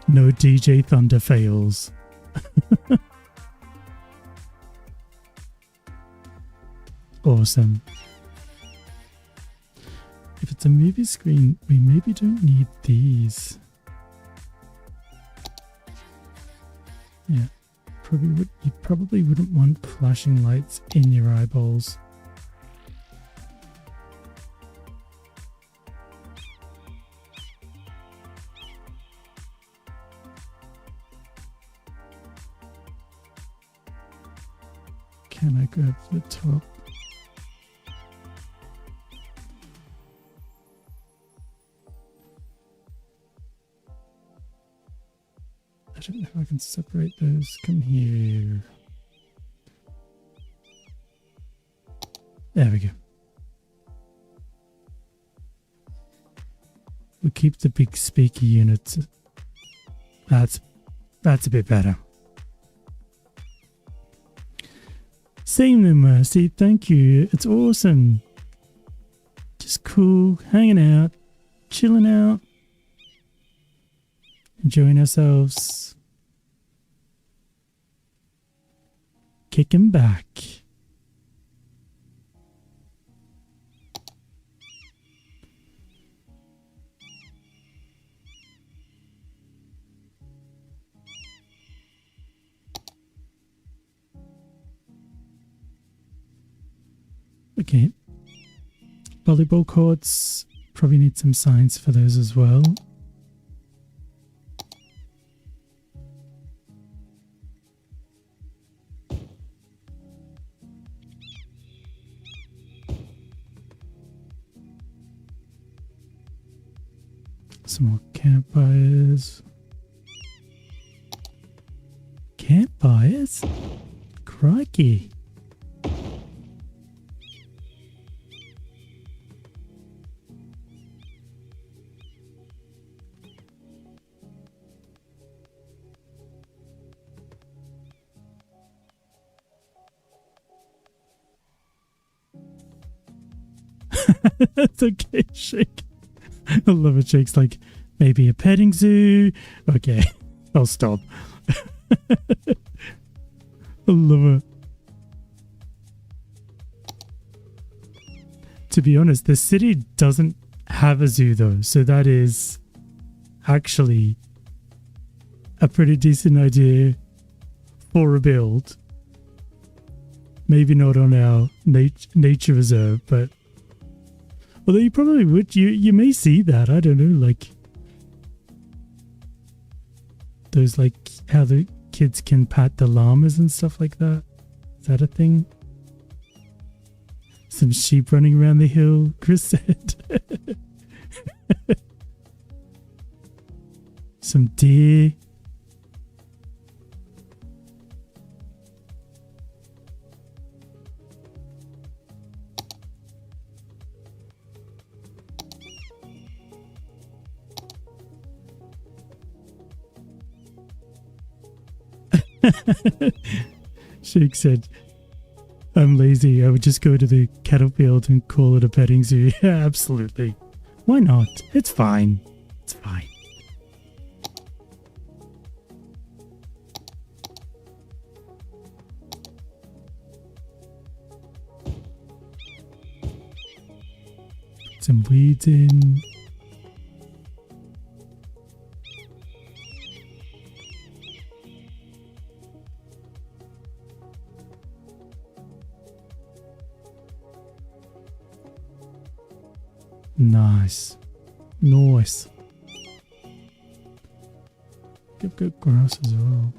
No DJ Thunda fails. Awesome. If it's a movie screen, we maybe don't need these. Yeah, you probably wouldn't want flashing lights in your eyeballs. Can I grab the top? I don't know if I can separate those. Come here. There we go. We'll keep the big speaker units. That's a bit better. Same then, Mercy. Thank you. It's awesome. Just cool, hanging out, chilling out, enjoying ourselves, kicking back. Okay. Volleyball courts, probably need some signs for those as well. Some more campfires. Campfires? Crikey. That's okay, Shake. I love it. Shake's like, maybe a petting zoo. Okay, I'll stop. I love it. To be honest, the city doesn't have a zoo though, so that is actually a pretty decent idea for a build. Maybe not on our nature reserve, but although you probably would, you may see that. I don't know, like those, like how the kids can pat the llamas and stuff like that. Is that a thing? Some sheep running around the hill, Chris said. Some deer. Sheik said, I'm lazy. I would just go to the cattle field and call it a petting zoo. Yeah, absolutely. Why not? It's fine. It's fine. Put some weeds in. Nice. Nice. think I've got grass as well.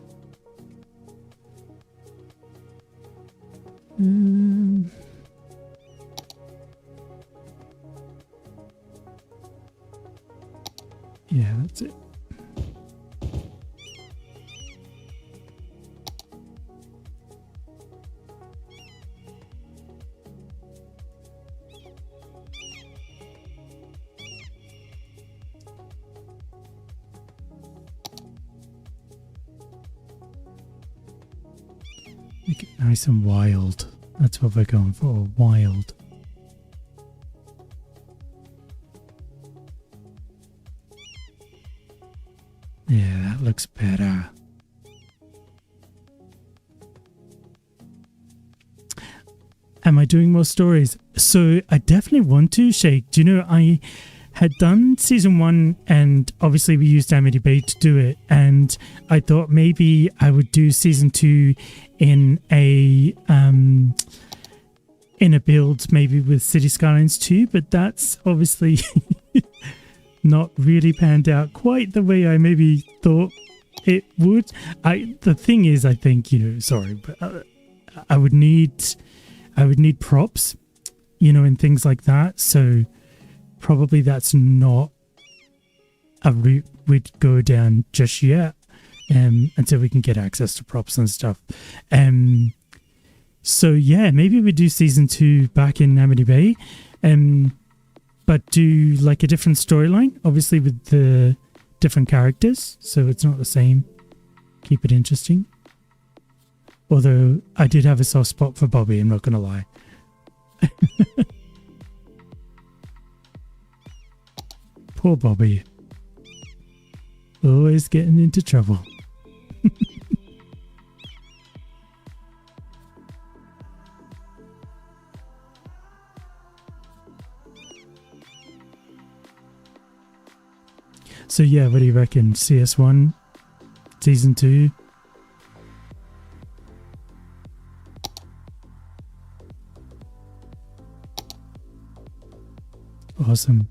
Yeah, that's it. Make it nice and wild. That's what we're going for, wild. Yeah, that looks better. Am I doing more stories? So I definitely want to, Shake. Do you know, I had done season 1 and obviously we used Amity Bay to do it. And I thought maybe I would do season 2 in a build maybe with Cities Skylines 2, but that's obviously not really panned out quite the way I maybe thought it would. The thing is, I think, you know, sorry, but I would need props, you know, and things like that. So probably that's not a route we'd go down just yet, until we can get access to props and stuff. So yeah, maybe we do season 2 back in Amity Bay, but do like a different storyline, obviously with the different characters, so it's not the same. Keep it interesting. Although I did have a soft spot for Bobby, I'm not gonna lie. Poor Bobby. Always getting into trouble. So yeah, what do you reckon? CS1, season 2? Awesome.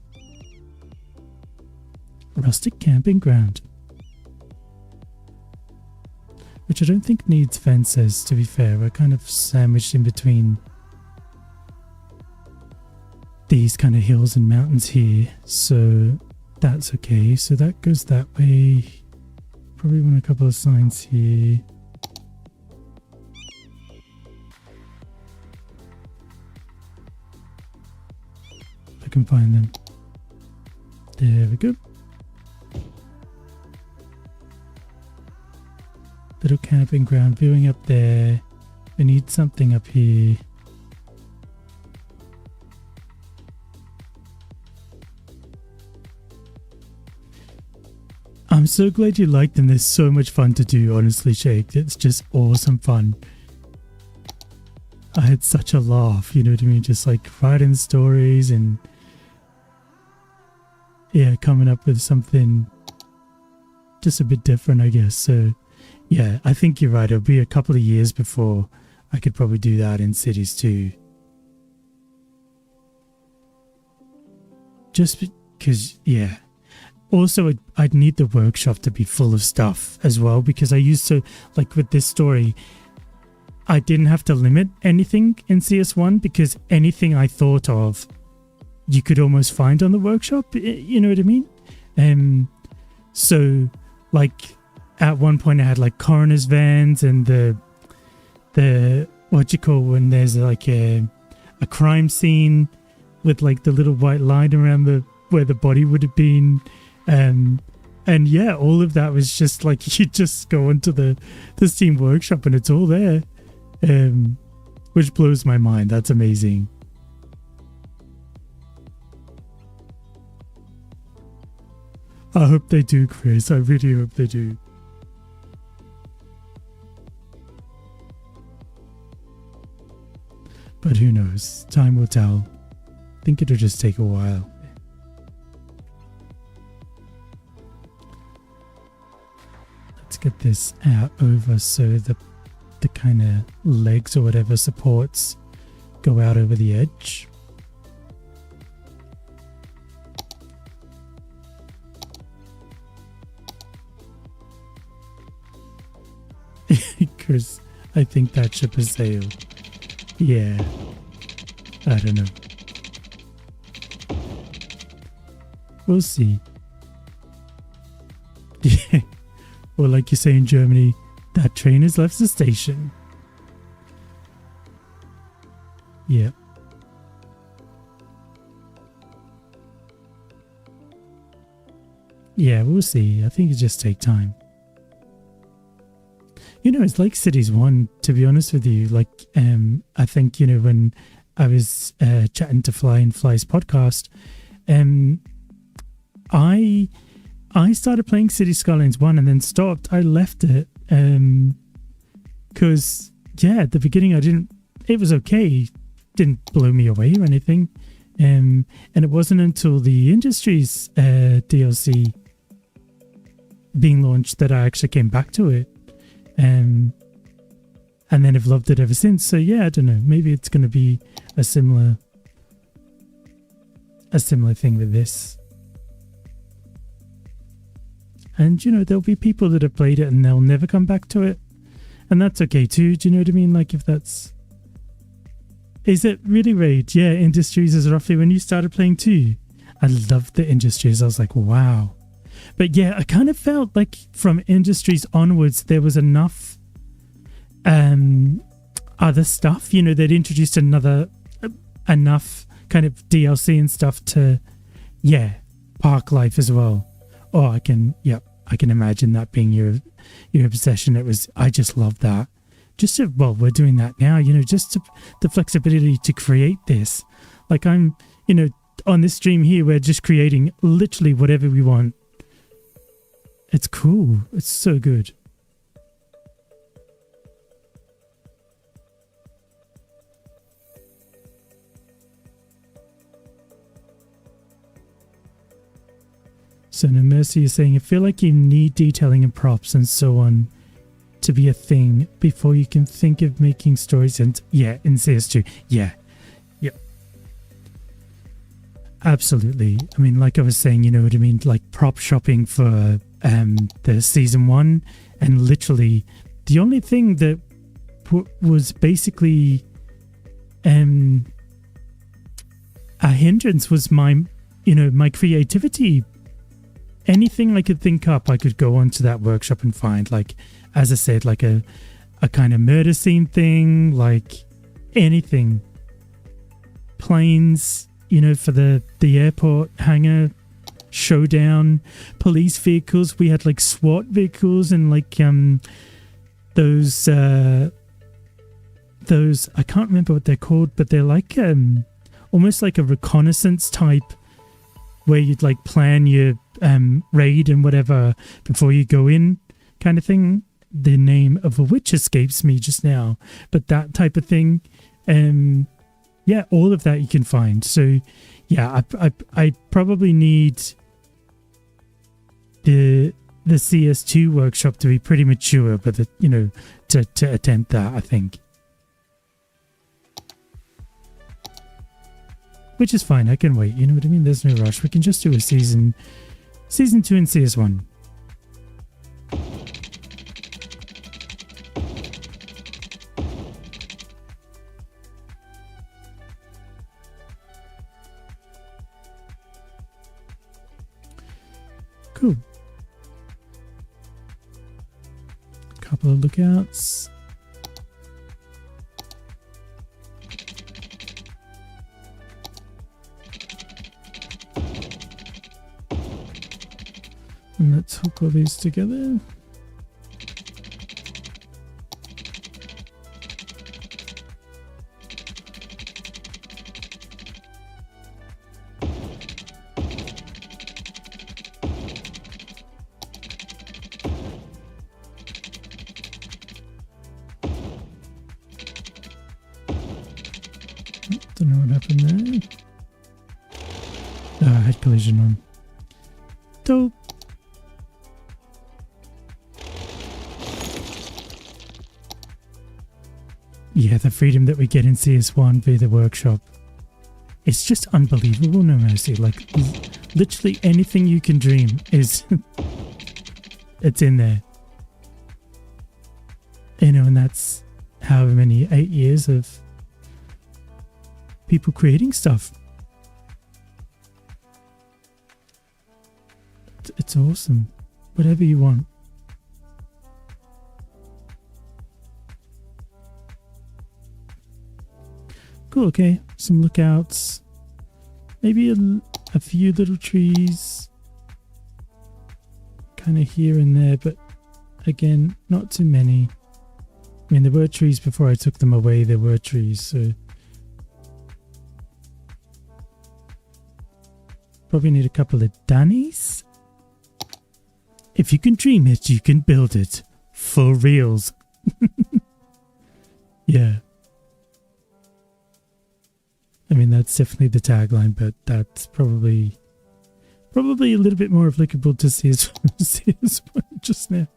Rustic camping ground. Which I don't think needs fences, to be fair. We're kind of sandwiched in between these kind of hills and mountains here, so that's okay. So that goes that way. Probably want a couple of signs here. If I can find them. There we go. Little camping ground, viewing up there. We need something up here. I'm so glad you liked them. They're so much fun to do, honestly, Shake. It's just awesome fun. I had such a laugh, you know what I mean? Just like writing stories and yeah, coming up with something just a bit different, I guess. So yeah, I think you're right. It'll be a couple of years before I could probably do that in Cities too. Just because, yeah. Also, I'd need the workshop to be full of stuff as well, because I used to, like with this story, I didn't have to limit anything in CS1 because anything I thought of, you could almost find on the workshop, you know what I mean? So, like, at one point I had like coroner's vans and the what you call when there's like a crime scene with like the little white line around where the body would have been. And yeah, all of that was just like, you just go into the Steam workshop and it's all there, which blows my mind. That's amazing. I hope they do, Chris. I really hope they do. But who knows? Time will tell. I think it'll just take a while. Let's get this out over so the kind of legs or whatever supports go out over the edge. Chris, I think that ship has sailed. Yeah. I don't know. We'll see. Yeah. Or like you say in Germany, that train has left the station. Yeah. Yeah, we'll see. I think it just take time. You know, it's like Cities 1, to be honest with you. Like, I think, you know, when I was chatting to Fly and Fly's podcast, I started playing Cities Skylines 1 and then stopped. I left it because, yeah, at the beginning it was okay. Didn't blow me away or anything. And it wasn't until the Industries DLC being launched that I actually came back to it. And then I've loved it ever since. So yeah, I don't know. Maybe it's going to be a similar thing with this. And, you know, there'll be people that have played it and they'll never come back to it. And that's okay too. Do you know what I mean? Like, if that's... Is it really, Raid? Yeah, Industries is roughly when you started playing too. I loved the Industries. I was like, wow. But yeah, I kind of felt like from Industries onwards, there was enough other stuff. You know, they'd introduced enough kind of DLC and stuff to, yeah, park life as well. Oh, I can imagine that being your obsession. I just love that. We're doing that now, you know, the flexibility to create this. Like I'm, you know, on this stream here, we're just creating literally whatever we want. It's cool. It's so good. So No Mercy is saying, I feel like you need detailing and props and so on to be a thing before you can think of making stories. And yeah, in CS2. Yeah. Yep. Absolutely. I mean, like I was saying, you know what I mean? Like prop shopping for the season 1, and literally the only thing that was basically a hindrance was my creativity. Anything I could think up, I could go onto that workshop and find, like, as I said, like a kind of murder scene thing, like anything. Planes, you know, for the airport hangar showdown, police vehicles. We had like SWAT vehicles and like those I can't remember what they're called, but they're like almost like a reconnaissance type where you'd like plan your raid and whatever before you go in, kind of thing. The name of which escapes me just now, but that type of thing. Yeah, all of that you can find. So yeah, I probably need the CS2 workshop to be pretty mature, but to attempt that, I think. Which is fine, I can wait, you know what I mean? There's no rush. We can just do a season 2 in CS1. Cool. Couple of lookouts. And let's hook all these together. Don't know what happened there. Oh, I had collision on. Dope. Yeah, the freedom that we get in CS1 via the workshop. It's just unbelievable, No Mercy. Like, literally anything you can dream is... it's in there. and that's however many 8 years of people creating stuff. It's awesome. Whatever you want. Cool, okay. Some lookouts. Maybe a few little trees. Kind of here and there, but again, not too many. I mean, there were trees before I took them away. There were trees, so... Probably need a couple of dunnies. If you can dream it, you can build it. For reals. Yeah. I mean, that's definitely the tagline, but that's probably a little bit more applicable to CS1 just now.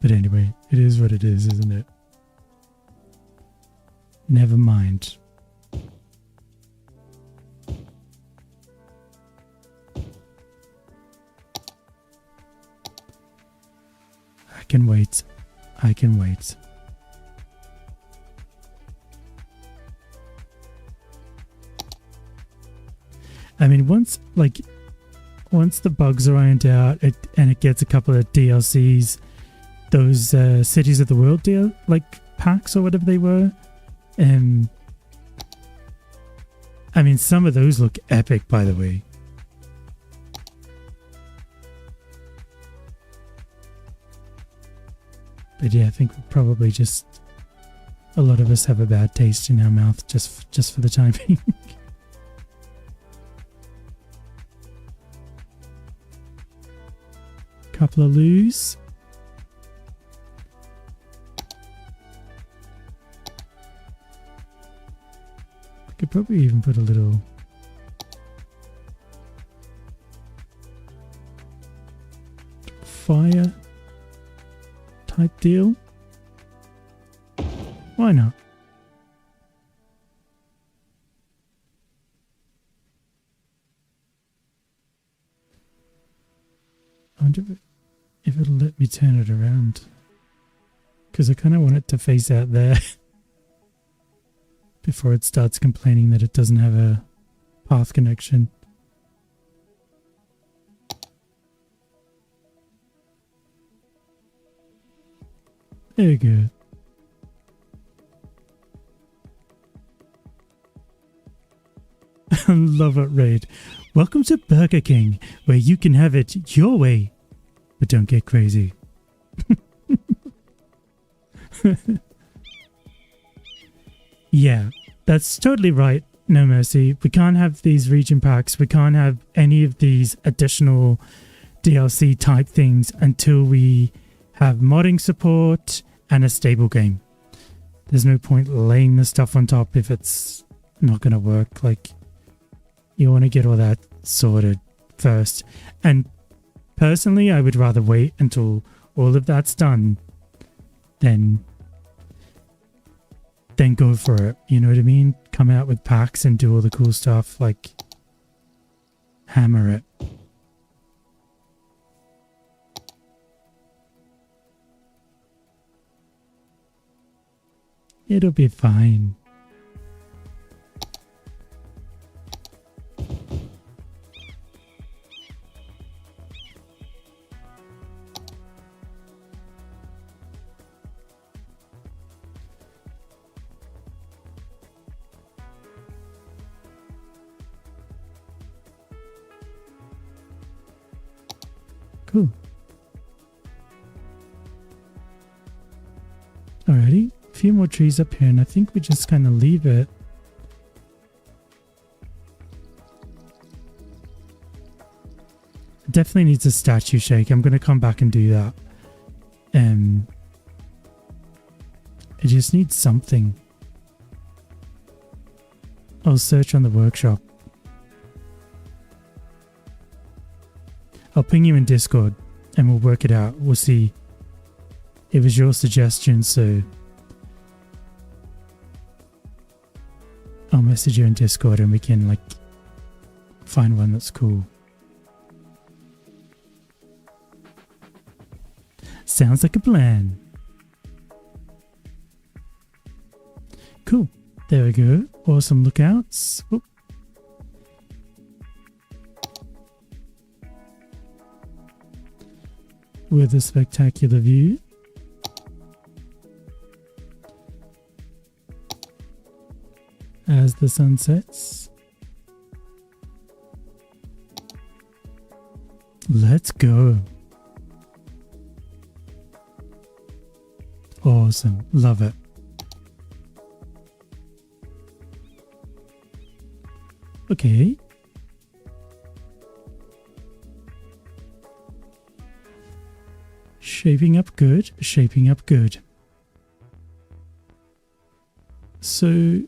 But anyway, it is what it is, isn't it? Never mind. I can wait. I can wait. I mean, once the bugs are ironed out and it gets a couple of DLCs, those Cities of the World packs or whatever they were, I mean, some of those look epic, by the way. But yeah, I think probably just a lot of us have a bad taste in our mouth just for the time being. Couple of loos. I could probably even put a little fire type deal. Why not? I wonder if it'll let me turn it around, because I kind of want it to face out there before it starts complaining that it doesn't have a path connection. There you go. Love it, Raid. Welcome to Burger King, where you can have it your way, but don't get crazy. Yeah, that's totally right. No Mercy. We can't have these region packs. We can't have any of these additional DLC type things until we have modding support and a stable game. There's no point laying the stuff on top if it's not going to work. Like, you want to get all that sorted first. And personally, I would rather wait until all of that's done than go for it. You know what I mean? Come out with packs and do all the cool stuff. Like, hammer it. It'll be fine. Cool. Alrighty, a few more trees up here, and I think we just kind of leave it. It definitely needs a statue shake. I'm going to come back and do that. It just needs something. I'll search on the workshop. I'll ping you in Discord and we'll work it out. We'll see. It was your suggestion, so I'll message you in Discord and we can like find one that's cool. Sounds like a plan. Cool. There we go. Awesome lookouts. Oop. With a spectacular view. As the sun sets. Let's go. Awesome. Love it. Okay. Shaping up good. Shaping up good. So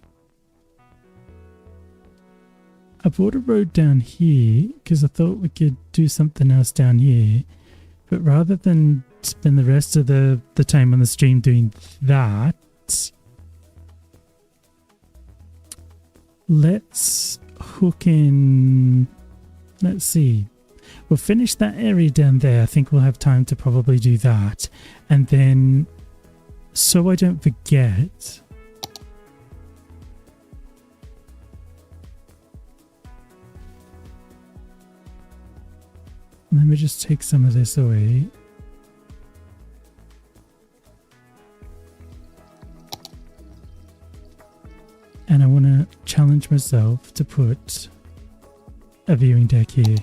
I bought a road down here because I thought we could do something else down here. But rather than spend the rest of the time on the stream doing that, let's hook in. Let's see. We'll finish that area down there. I think we'll have time to probably do that. And then, so I don't forget, let me just take some of this away. And I want to challenge myself to put a viewing deck here.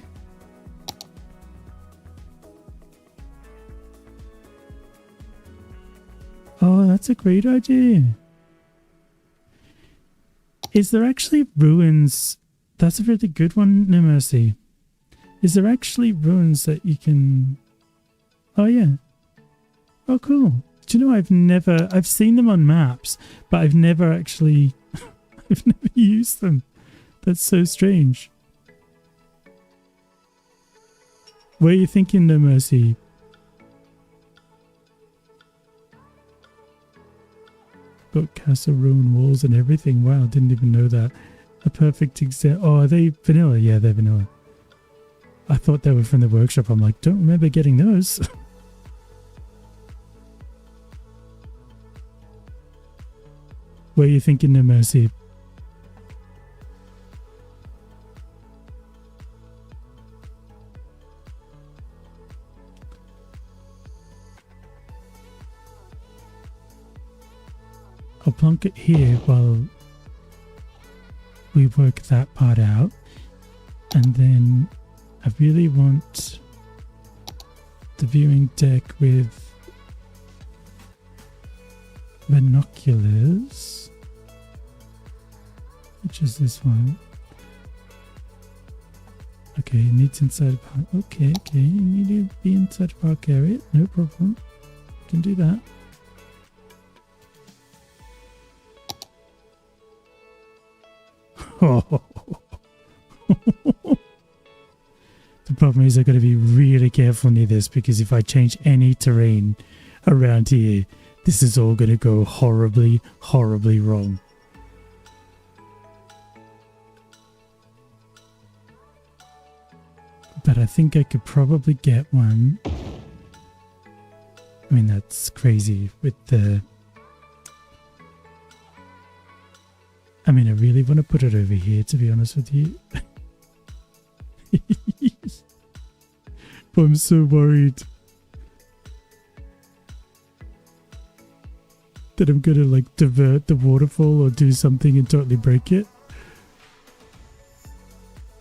Oh, that's a great idea. Is there actually ruins? That's a really good one, No Mercy. Is there actually ruins that you can... Oh, yeah. Oh, cool. Do you know, I've seen them on maps, but I've never actually... I've never used them. That's so strange. What are you thinking, No Mercy? Got castle ruin walls and everything. Wow, didn't even know that. A perfect example. Oh, are they vanilla? Yeah, they're vanilla. I thought they were from the workshop. I'm like, don't remember getting those. What are you thinking, No Mercy? I'll plonk it here while we work that part out. And then I really want the viewing deck with binoculars, which is this one. Okay, it needs inside park. Okay, you need to be inside park area. No problem. Can do that. The problem is I've got to be really careful near this, because if I change any terrain around here, this is all going to go horribly, horribly wrong. But I think I could probably get one. I mean, that's crazy with the... I mean, I really want to put it over here, to be honest with you. But I'm so worried that I'm going to like divert the waterfall or do something and totally break it.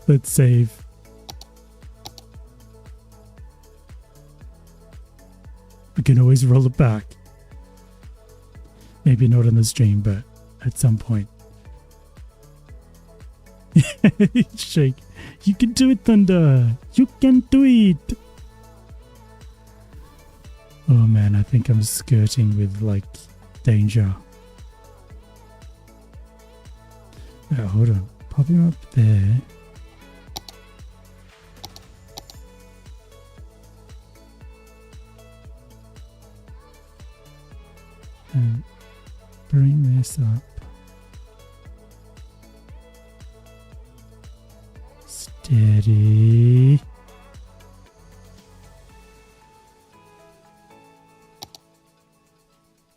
Let's save. We can always roll it back. Maybe not on the stream, but at some point. Shake. You can do it, Thunda. You can do it. Oh man, I think I'm skirting with like danger. Oh, hold on. Pop him up there. And bring this up. Steady.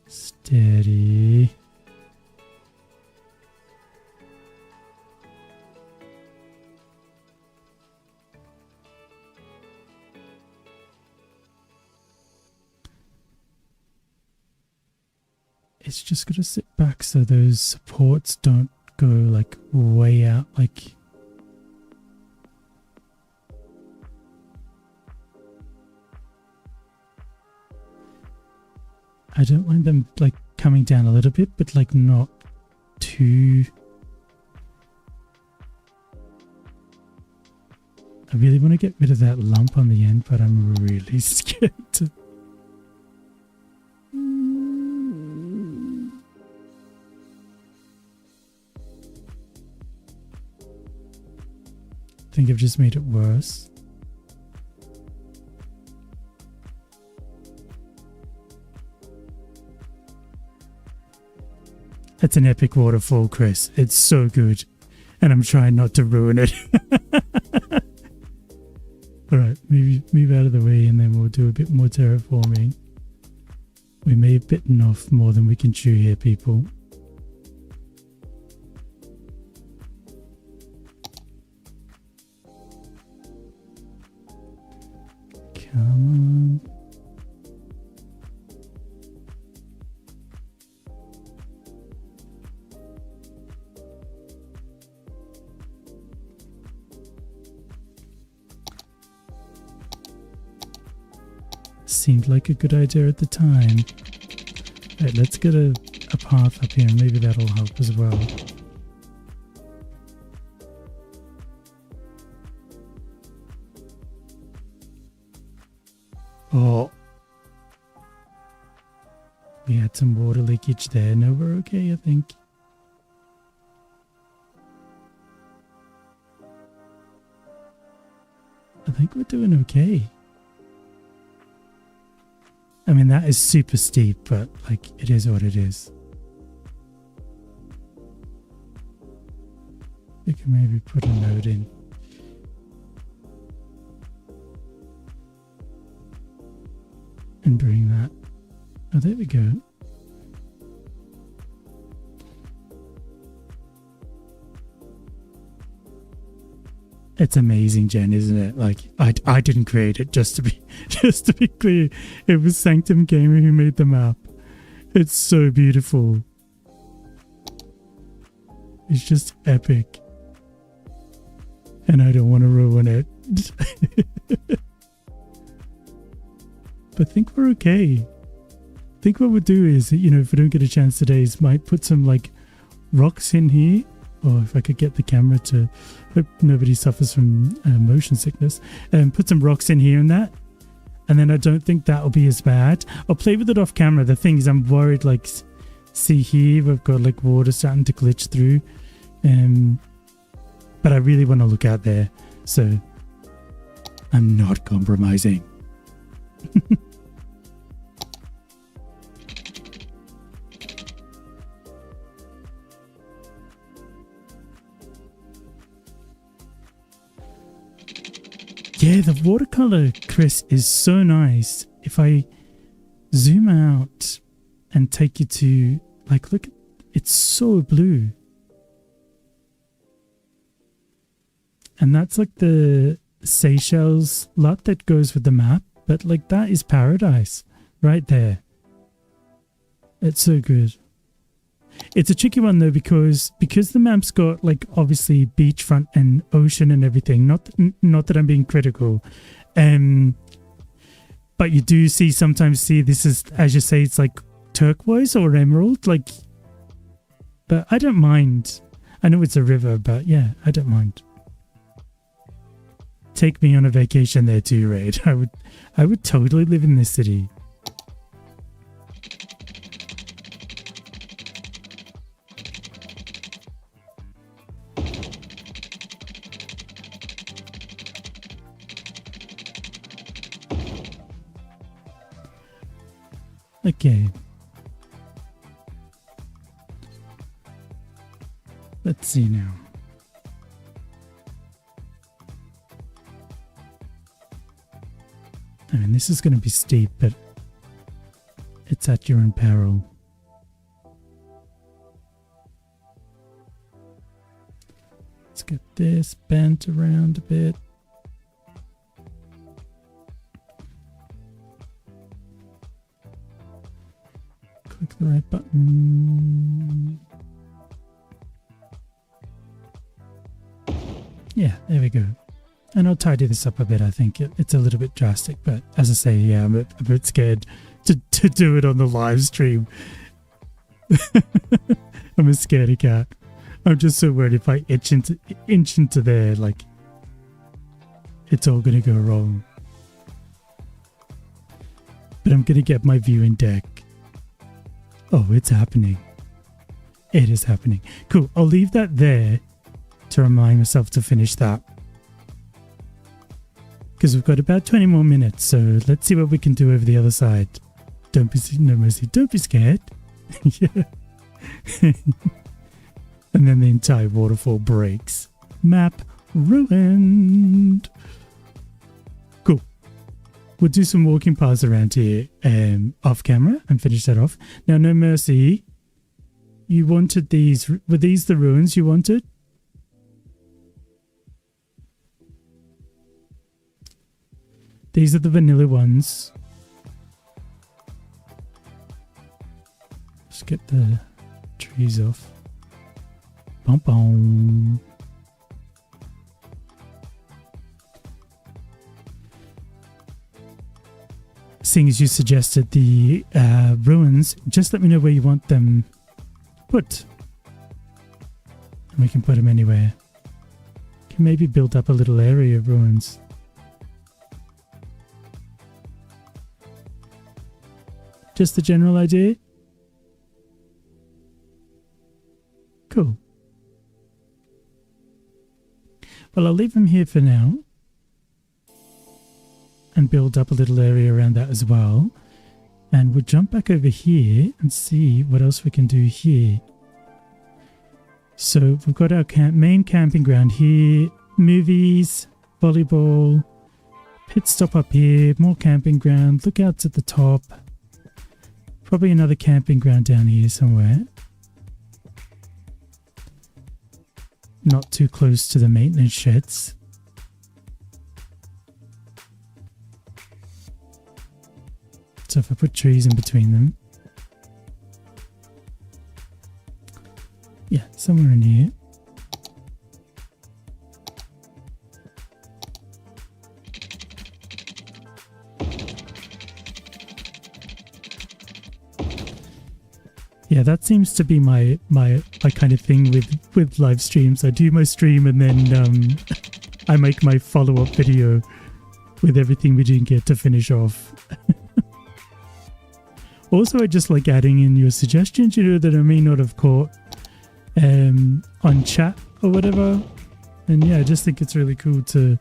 Steady. it's just got to sit back so those supports don't go like way out. Like, I don't mind them like coming down a little bit, but like not too. I really want to get rid of that lump on the end, but I'm really scared to. I think I've just made it worse. It's an epic waterfall, Chris. It's so good. And I'm trying not to ruin it. Alright, move out of the way and then we'll do a bit more terraforming. We may have bitten off more than we can chew here, people. Come on. Seemed like a good idea at the time. Right, let's get a path up here. Maybe that'll help as well. Oh. We had some water leakage there. No, we're okay, I think. I think we're doing okay. I mean, that is super steep, but like, it is what it is. We can maybe put a note in. And bring that. Oh, there we go. It's amazing, Jen, isn't it? Like, I didn't create it, just to be clear. It was Sanctum Gamer who made the map. It's so beautiful. It's just epic. And I don't want to ruin it. But I think we're okay. I think what we'll do is, you know, if we don't get a chance today, is might put some like rocks in here. Or if I could get the camera to, hope nobody suffers from motion sickness, and put some rocks in here and that. And then I don't think that'll be as bad. I'll play with it off camera. The thing is, I'm worried, like, see here, we've got like water starting to glitch through. But I really want to look out there. So I'm not compromising. Yeah, the watercolor, Chris, is so nice. If I zoom out and take you to, like, look, it's so blue. And that's like the Seychelles lot that goes with the map. But like, that is paradise right there. It's so good. It's a tricky one though, because the map's got like obviously beachfront and ocean and everything. Not that I'm being critical, but you do sometimes see this is, as you say, it's like turquoise or emerald. Like, but I don't mind. I know it's a river, but yeah, I don't mind. Take me on a vacation there too, Raid. I would totally live in this city. Okay. Let's see now. I mean, this is going to be steep, but it's at your own peril. Let's get this bent around a bit. Click The right button. Yeah, there we go. And I'll tidy this up a bit. I think it's a little bit drastic, but as I say, yeah, I'm a bit scared to do it on the live stream. I'm a scaredy cat. I'm just so worried if I inch into there, like, it's all going to go wrong. But I'm going to get my viewing deck. Oh, it's happening. It is happening. Cool. I'll leave that there to remind myself to finish that. Because we've got about 20 more minutes, so let's see what we can do over the other side. Don't be no mercy. Don't be scared. Yeah. And then the entire waterfall breaks. Map ruined. Cool. We'll do some walking paths around here off camera and finish that off. Now, no mercy. You wanted these. Were these the ruins you wanted? These are the vanilla ones. Just get the trees off. Bum bum. Seeing as you suggested the ruins, just let me know where you want them put. And we can put them anywhere. Can maybe build up a little area of ruins. Just the general idea? Cool. Well, I'll leave them here for now. And build up a little area around that as well. And we'll jump back over here and see what else we can do here. So we've got our main camping ground here. Movies, volleyball, pit stop up here, more camping ground, lookouts at the top. Probably another camping ground down here somewhere. Not too close to the maintenance sheds. So if I put trees in between them. Yeah, somewhere in here. Yeah, that seems to be my kind of thing with live streams. I do my stream and then I make my follow-up video with everything we didn't get to finish off. Also, I just like adding in your suggestions, you know, that I may not have caught on chat or whatever. And yeah, I just think it's really cool to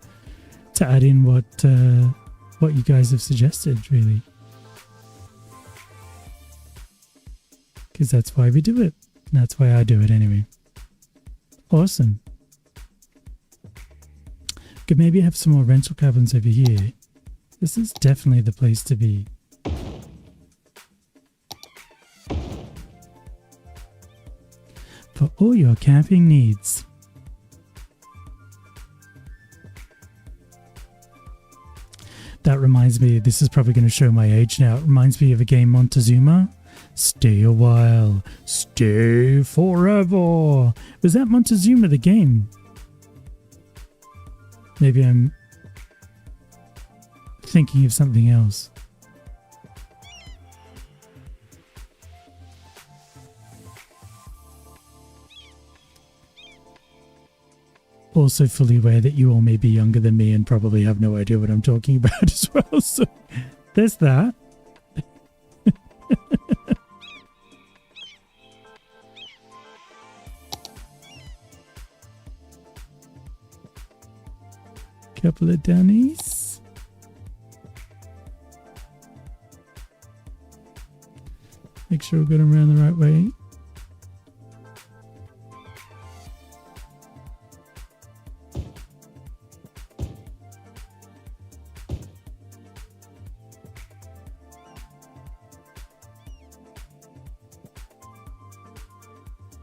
add in what you guys have suggested, really. Because that's why we do it. That's why I do it anyway. Awesome. Could maybe have some more rental cabins over here. This is definitely the place to be. For all your camping needs. That reminds me, this is probably going to show my age now. It reminds me of a game, Montezuma. Stay a while, stay forever. Was that Montezuma the game? Maybe I'm thinking of something else. Also fully aware that you all may be younger than me and probably have no idea what I'm talking about as well. So there's that. Couple of downies. Make sure we got them around the right way.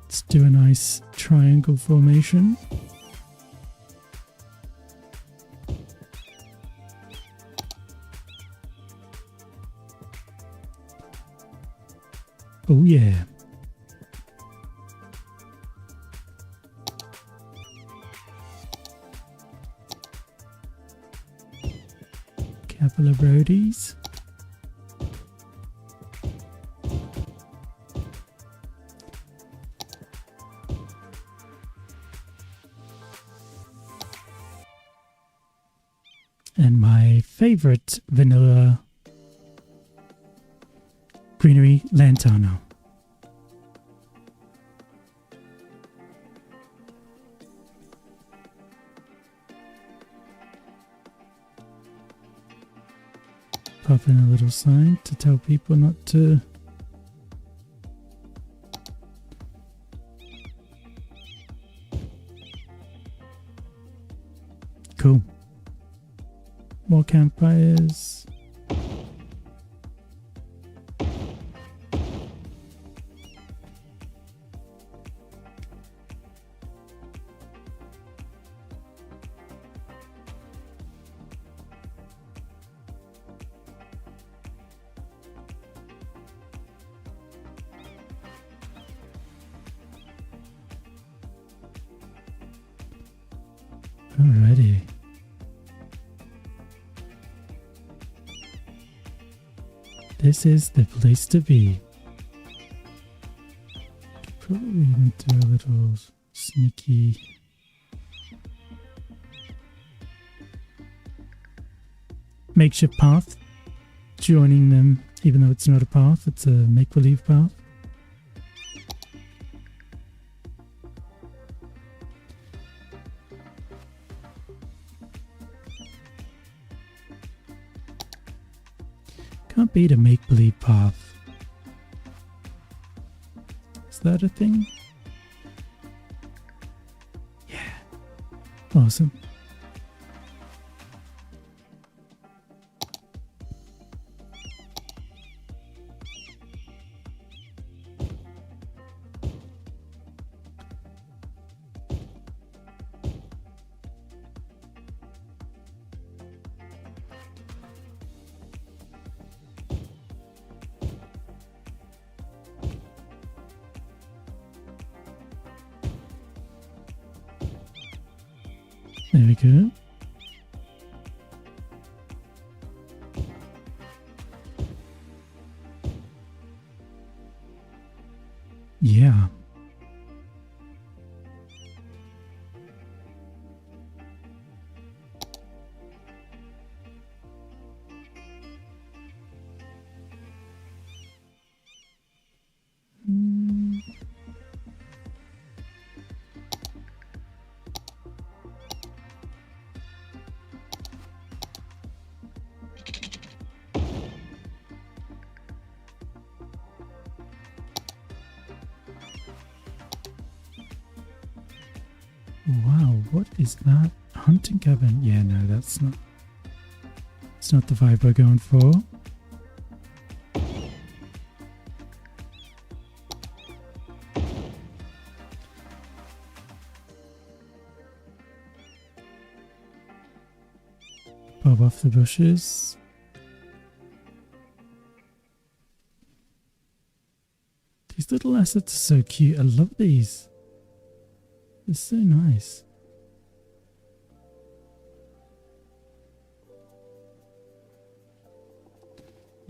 Let's do a nice triangle formation. Oh yeah. Couple of roadies. And my favorite vanilla greenery lantana. Pop in a little sign to tell people not to. Cool. More campfires. Alrighty. This is the place to be. Could probably even do a little sneaky. Makeshift path. Joining them, even though it's not a path, it's a make-believe path. Can't beat a make-believe path. Is that a thing? Yeah. Awesome. There we go. Yeah. Wow, what is that? Hunting cabin? Yeah, no, that's not. It's not the vibe we're going for. Bob off the bushes. These little assets are so cute. I love these. They're so nice.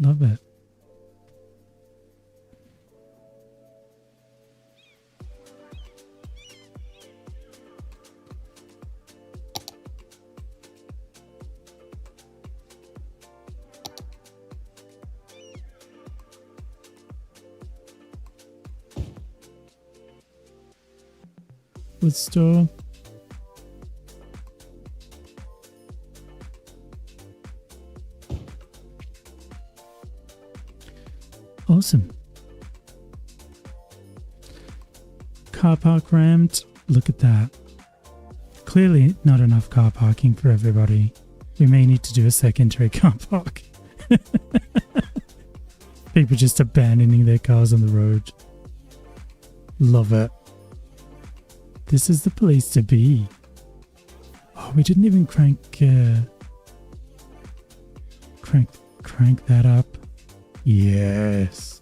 Love it. Wood store. Awesome. Car park rammed. Look at that. Clearly not enough car parking for everybody. We may need to do a secondary car park. People just abandoning their cars on the road. Love it. This is the place to be. Oh, we didn't even crank that up. Yes.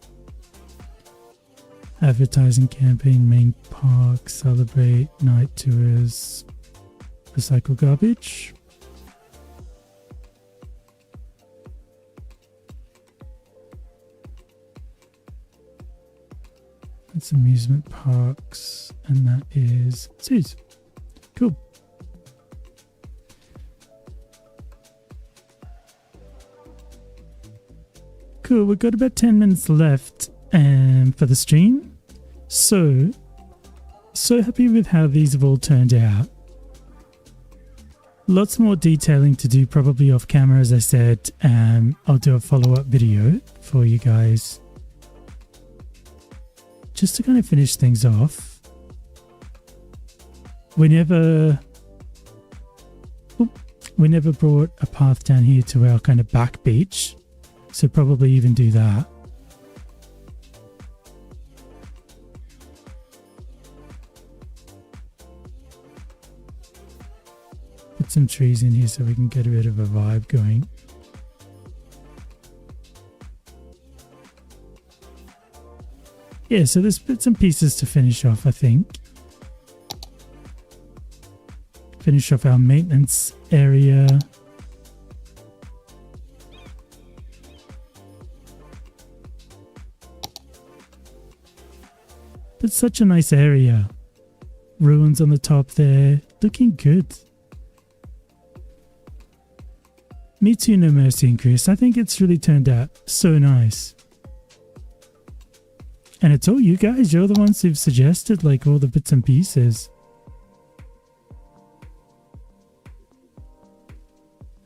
Advertising campaign, main park, celebrate, night tours, recycle garbage. That's amusement parks, and that is zoos. Cool. Cool, we've got about 10 minutes left for the stream. So happy with how these have all turned out. Lots more detailing to do probably off camera, as I said. I'll do a follow-up video for you guys, just to kind of finish things off. We never brought a path down here to our kind of back beach, so probably even do that. Put some trees in here so we can get a bit of a vibe going. Yeah, so there's bits and pieces to finish off, I think. Finish off our maintenance area. But such a nice area. Ruins on the top there. Looking good. Me too, No Mercy and Chris. I think it's really turned out so nice. And it's all you guys. You're the ones who've suggested like all the bits and pieces.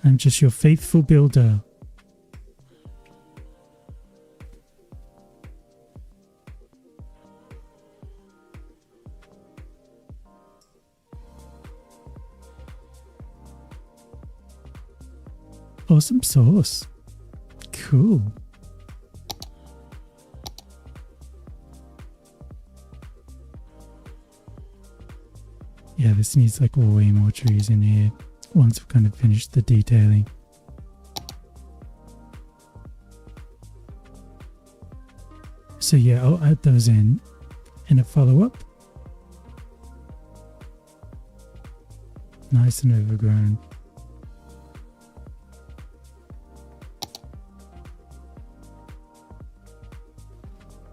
I'm just your faithful builder. Awesome sauce. Cool. Yeah, this needs like way more trees in here once we've kind of finished the detailing. So yeah, I'll add those in a follow-up. Nice and overgrown.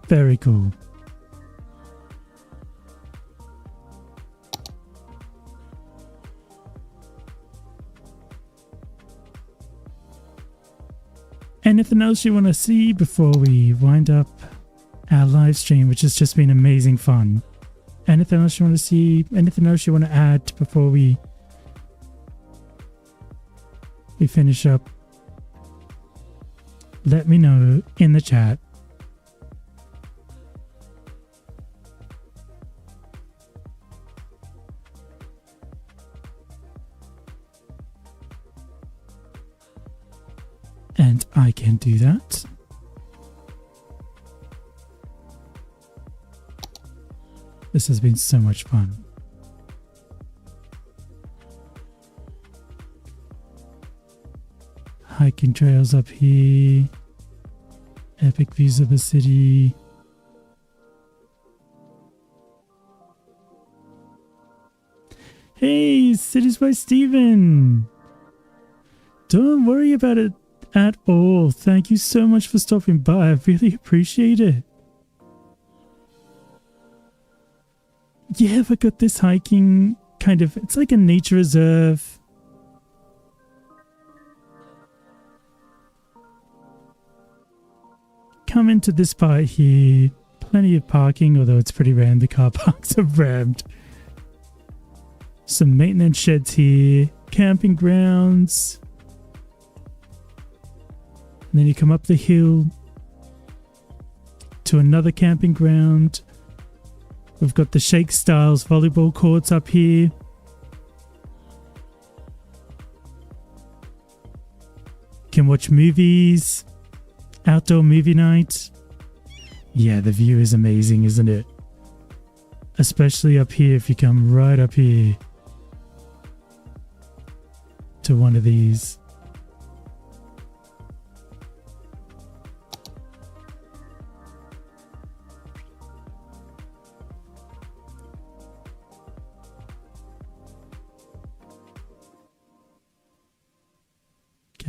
Very cool. Anything else you want to see before we wind up our live stream, which has just been amazing fun? Anything else you want to see? Anything else you want to add before we finish up? Let me know in the chat. And I can do that. This has been so much fun. Hiking trails up here. Epic views of the city. Hey, Cities by Steven. Don't worry about it at all. Thank you so much for stopping by. I really appreciate it. Yeah, we got this hiking kind of, it's like a nature reserve. Come into this part here. Plenty of parking, although it's pretty rammed. The car parks are rammed. Some maintenance sheds here. Camping grounds. And then you come up the hill to another camping ground. We've got the Shake Styles volleyball courts up here. Can watch movies. Outdoor movie night. Yeah, the view is amazing, isn't it? Especially up here if you come right up here to one of these.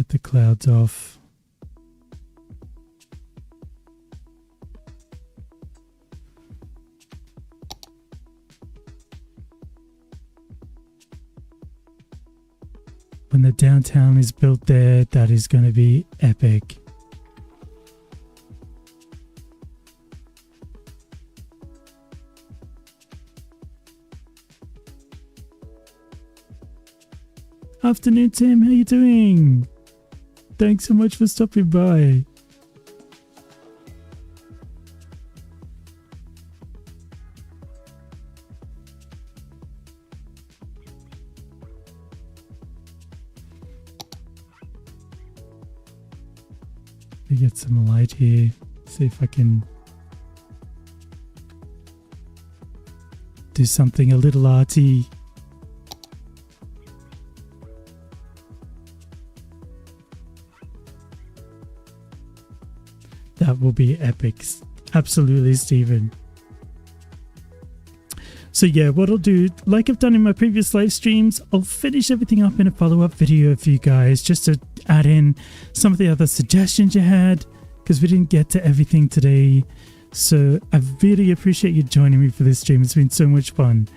get the clouds off. When the downtown is built there, that is going to be epic. Afternoon, Tim. How you doing? Thanks so much for stopping by. Let me get some light here. See if I can do something a little arty. That will be epic. Absolutely, Stephen. So yeah, what I'll do, like I've done in my previous live streams, I'll finish everything up in a follow-up video for you guys, just to add in some of the other suggestions you had, because we didn't get to everything today. So I really appreciate you joining me for this stream. It's been so much fun.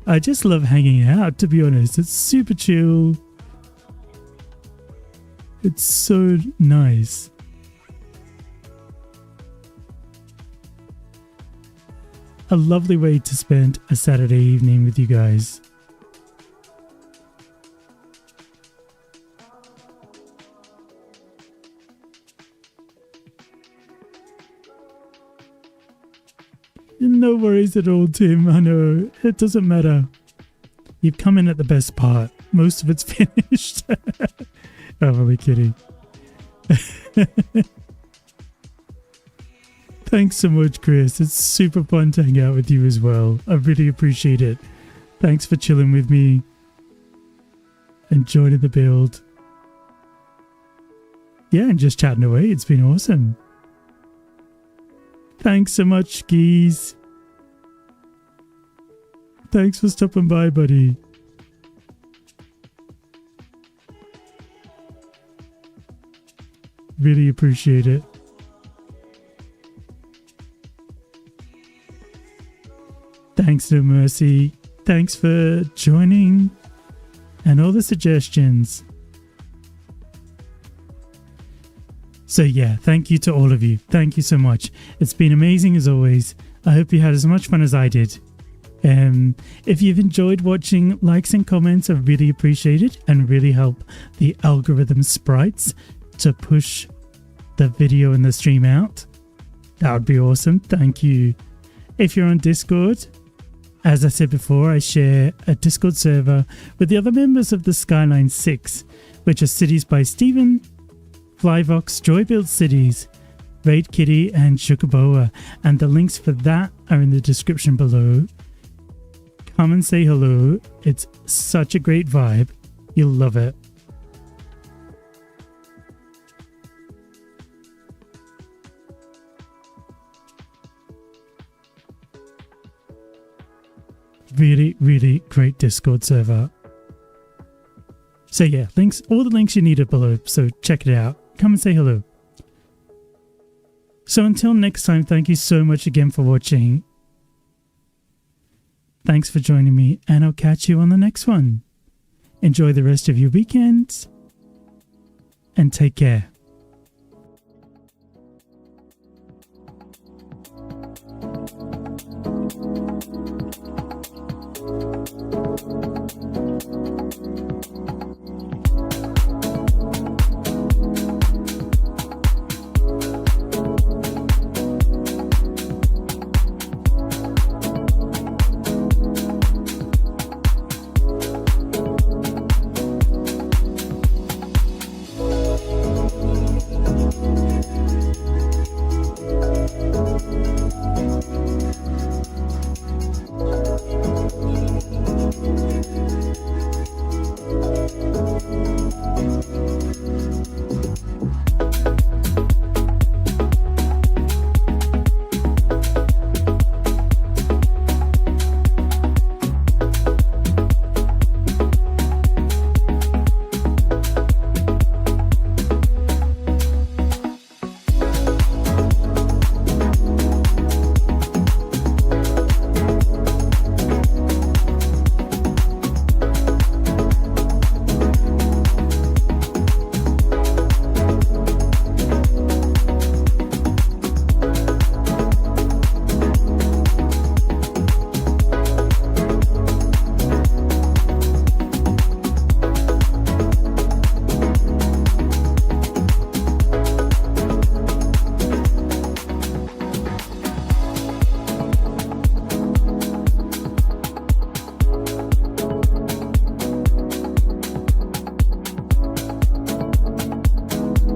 I just love hanging out, to be honest. It's super chill. It's so nice. A lovely way to spend a Saturday evening with you guys. No worries at all, Tim. I know. It doesn't matter. You've come in at the best part. Most of it's finished. I'm only kidding. Thanks so much, Chris. It's super fun to hang out with you as well. I really appreciate it. Thanks for chilling with me and joining the build. Yeah, and just chatting away. It's been awesome. Thanks so much, Geese. Thanks for stopping by, buddy. Really appreciate it. Thanks, No Mercy. Thanks for joining and all the suggestions. So yeah, thank you to all of you. Thank you so much. It's been amazing as always. I hope you had as much fun as I did. If you've enjoyed watching, likes and comments are really appreciated and really help the algorithm sprites to push the video and the stream out. That would be awesome. Thank you. If you're on Discord, as I said before, I share a Discord server with the other members of the Skyline 6, which are Cities by Steven, Flyvox, Joy Build Cities, Raid Kitty, and Sugarboa. And the links for that are in the description below. Come and say hello. It's such a great vibe. You'll love it. Really, really great Discord server. So yeah, links, all the links you need are below, so check it out. Come and say hello. So until next time, thank you so much again for watching. Thanks for joining me, and I'll catch you on the next one. Enjoy the rest of your weekend, and take care.